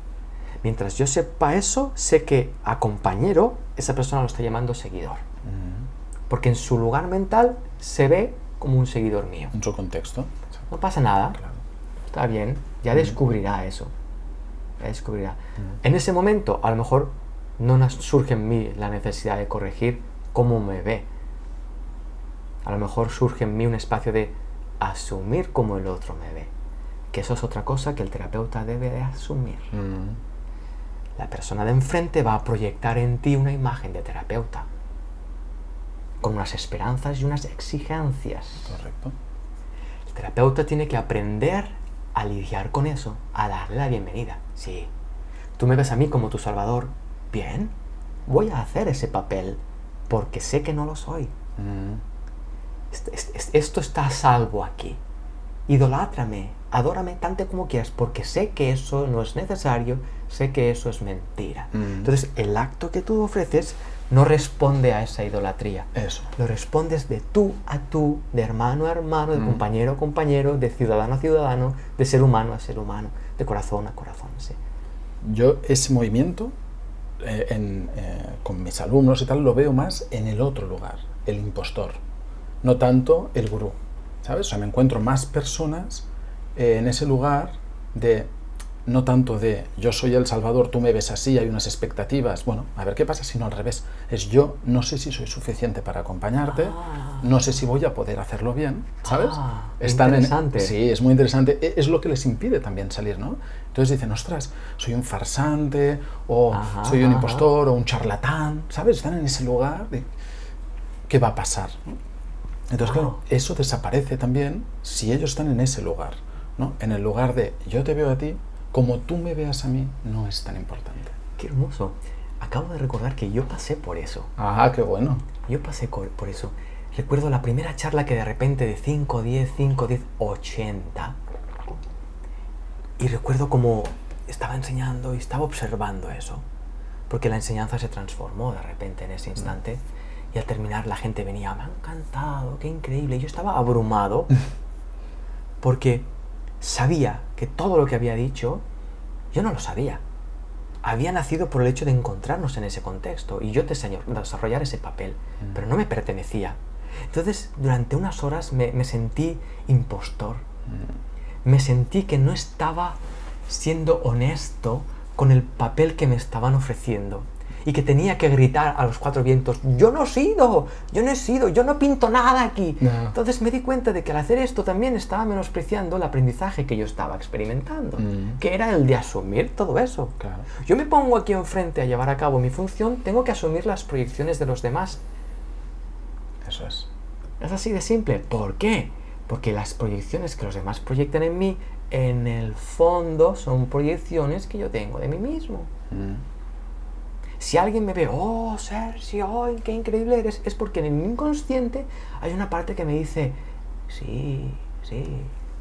S2: Mientras yo sepa eso, sé que a compañero esa persona lo está llamando seguidor. Porque en su lugar mental se ve como un seguidor mío.
S1: En su contexto.
S2: No pasa nada.
S1: Claro.
S2: Está bien, ya descubrirá eso. Ya descubrirá. En ese momento, a lo mejor no surge en mí la necesidad de corregir cómo me ve. A lo mejor surge en mí un espacio de asumir cómo el otro me ve. Que eso es otra cosa que el terapeuta debe de asumir. La persona de enfrente va a proyectar en ti una imagen de terapeuta, con unas esperanzas y unas exigencias.
S1: Correcto.
S2: El terapeuta tiene que aprender a lidiar con eso, a darle la bienvenida. Sí, tú me ves a mí como tu salvador. Bien, voy a hacer ese papel porque sé que no lo soy. Esto está a salvo aquí. Idolátramé, adórame tanto como quieras, porque sé que eso no es necesario, sé que eso es mentira. Entonces, el acto que tú ofreces no responde a esa idolatría.
S1: Eso.
S2: Lo respondes de tú a tú, de hermano a hermano, de compañero a compañero, de ciudadano a ciudadano, de ser humano a ser humano, de corazón a corazón. Sí.
S1: Yo ese movimiento con mis alumnos y tal lo veo más en el otro lugar, el impostor, no tanto el gurú, ¿sabes? O sea, me encuentro más personas en ese lugar de, no tanto de yo soy el Salvador, tú me ves así, hay unas expectativas, bueno, a ver qué pasa si no al revés, es yo no sé si soy suficiente para acompañarte, no sé si voy a poder hacerlo bien, ¿sabes?
S2: Interesante.
S1: Sí, es muy interesante, es lo que les impide también salir, ¿no? Entonces dicen, ostras, soy un farsante, o soy un impostor, o un charlatán, ¿sabes? Están en ese lugar de ¿qué va a pasar? Entonces, claro, eso desaparece también si ellos están en ese lugar, ¿no? En el lugar de yo te veo a ti, como tú me veas a mí, no es tan importante.
S2: Qué hermoso. Acabo de recordar que yo pasé por eso.
S1: Ajá, qué bueno.
S2: Yo pasé por eso. Recuerdo la primera charla que de repente de 5, 10, 80. Y recuerdo como estaba enseñando y estaba observando eso. Porque la enseñanza se transformó de repente en ese instante. Y al terminar la gente venía, me ha encantado, qué increíble. Y yo estaba abrumado porque sabía que todo lo que había dicho, yo no lo sabía. Había nacido por el hecho de encontrarnos en ese contexto y yo desarrollar ese papel, pero no me pertenecía. Entonces, durante unas horas me sentí impostor. Me sentí que no estaba siendo honesto con el papel que me estaban ofreciendo. Y que tenía que gritar a los cuatro vientos, yo no he sido, yo no pinto nada aquí. No. Entonces me di cuenta de que al hacer esto también estaba menospreciando el aprendizaje que yo estaba experimentando, que era el de asumir todo eso.
S1: Claro.
S2: Yo me pongo aquí enfrente a llevar a cabo mi función, tengo que asumir las proyecciones de los demás.
S1: Eso es.
S2: Es así de simple. ¿Por qué? Porque las proyecciones que los demás proyectan en mí, en el fondo son proyecciones que yo tengo de mí mismo. Si alguien me ve, oh, Sergio, qué increíble eres, es porque en el inconsciente hay una parte que me dice, sí,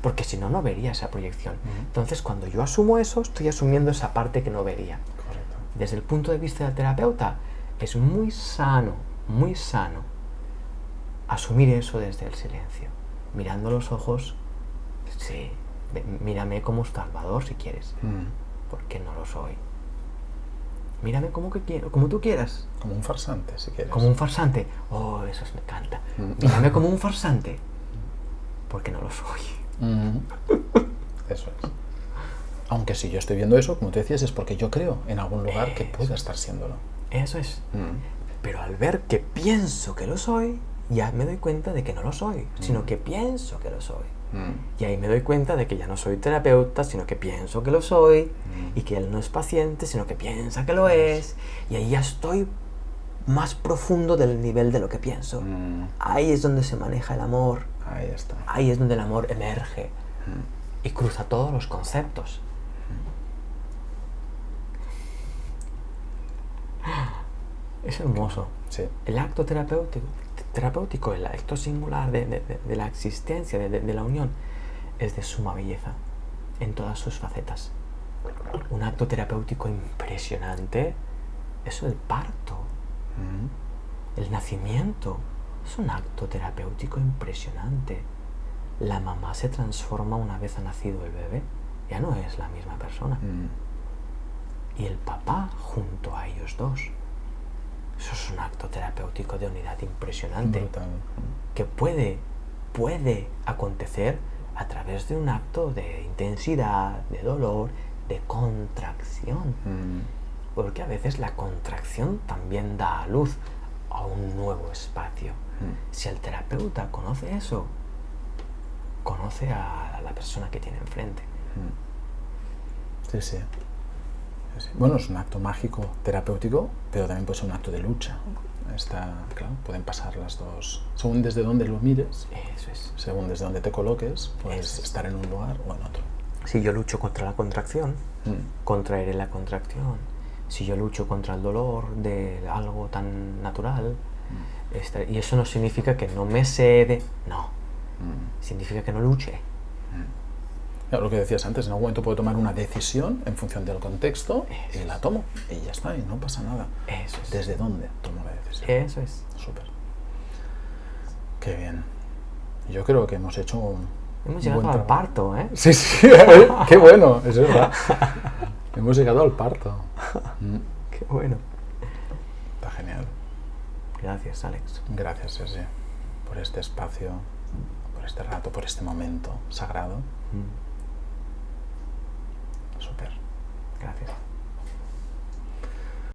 S2: porque si no, no vería esa proyección. Entonces, cuando yo asumo eso, estoy asumiendo esa parte que no vería.
S1: Correcto.
S2: Desde el punto de vista del terapeuta, es muy sano asumir eso desde el silencio, mirando los ojos, sí, mírame como Salvador si quieres, porque no lo soy. Mírame como tú quieras.
S1: Como un farsante, si quieres.
S2: Como un farsante. Oh, eso me encanta. Mírame como un farsante. Porque no lo soy.
S1: Eso es. Aunque si yo estoy viendo eso, como tú decías, es porque yo creo en algún lugar que pueda estar siéndolo.
S2: Eso es. Pero al ver que pienso que lo soy, ya me doy cuenta de que no lo soy, sino que pienso que lo soy. Y ahí me doy cuenta de que ya no soy terapeuta, sino que pienso que lo soy, y que él no es paciente, sino que piensa que lo es, y ahí ya estoy más profundo del nivel de lo que pienso. Ahí es donde se maneja el amor.
S1: Ahí está.
S2: Ahí es donde el amor emerge y cruza todos los conceptos. Es hermoso.
S1: Sí.
S2: El acto terapéutico, el acto singular de la existencia, de la unión, es de suma belleza en todas sus facetas. Un acto terapéutico impresionante es el parto. El nacimiento es un acto terapéutico impresionante. La mamá se transforma una vez ha nacido el bebé, ya no es la misma persona. Y el papá junto a ellos dos. Eso es un acto terapéutico de unidad impresionante.
S1: Brutal.
S2: Que puede acontecer a través de un acto de intensidad, de dolor, de contracción. Porque a veces la contracción también da a luz a un nuevo espacio. Si el terapeuta conoce eso, conoce a la persona que tiene enfrente.
S1: Sí. Bueno, es un acto mágico terapéutico, pero también puede ser un acto de lucha. Claro, pueden pasar las dos. Según desde donde lo mires,
S2: eso es.
S1: Según desde donde te coloques, puedes estar en un lugar o en otro.
S2: Si yo lucho contra la contracción, contraeré la contracción. Si yo lucho contra el dolor de algo tan natural, y eso no significa que no me cede, no. Significa que no luche.
S1: Lo que decías antes, en algún momento puedo tomar una decisión en función del contexto y la tomo y ya está, y no pasa nada.
S2: Eso es.
S1: ¿Desde dónde tomo la decisión?
S2: Eso es.
S1: Súper. Qué bien. Yo creo que hemos hecho un
S2: Hemos llegado al parto, ¿eh?
S1: Sí, sí, qué bueno, es verdad. Hemos llegado al parto.
S2: Qué bueno.
S1: Está genial.
S2: Gracias, Alex.
S1: Gracias, Sergi, por este espacio, por este rato, por este momento sagrado. Súper.
S2: Gracias.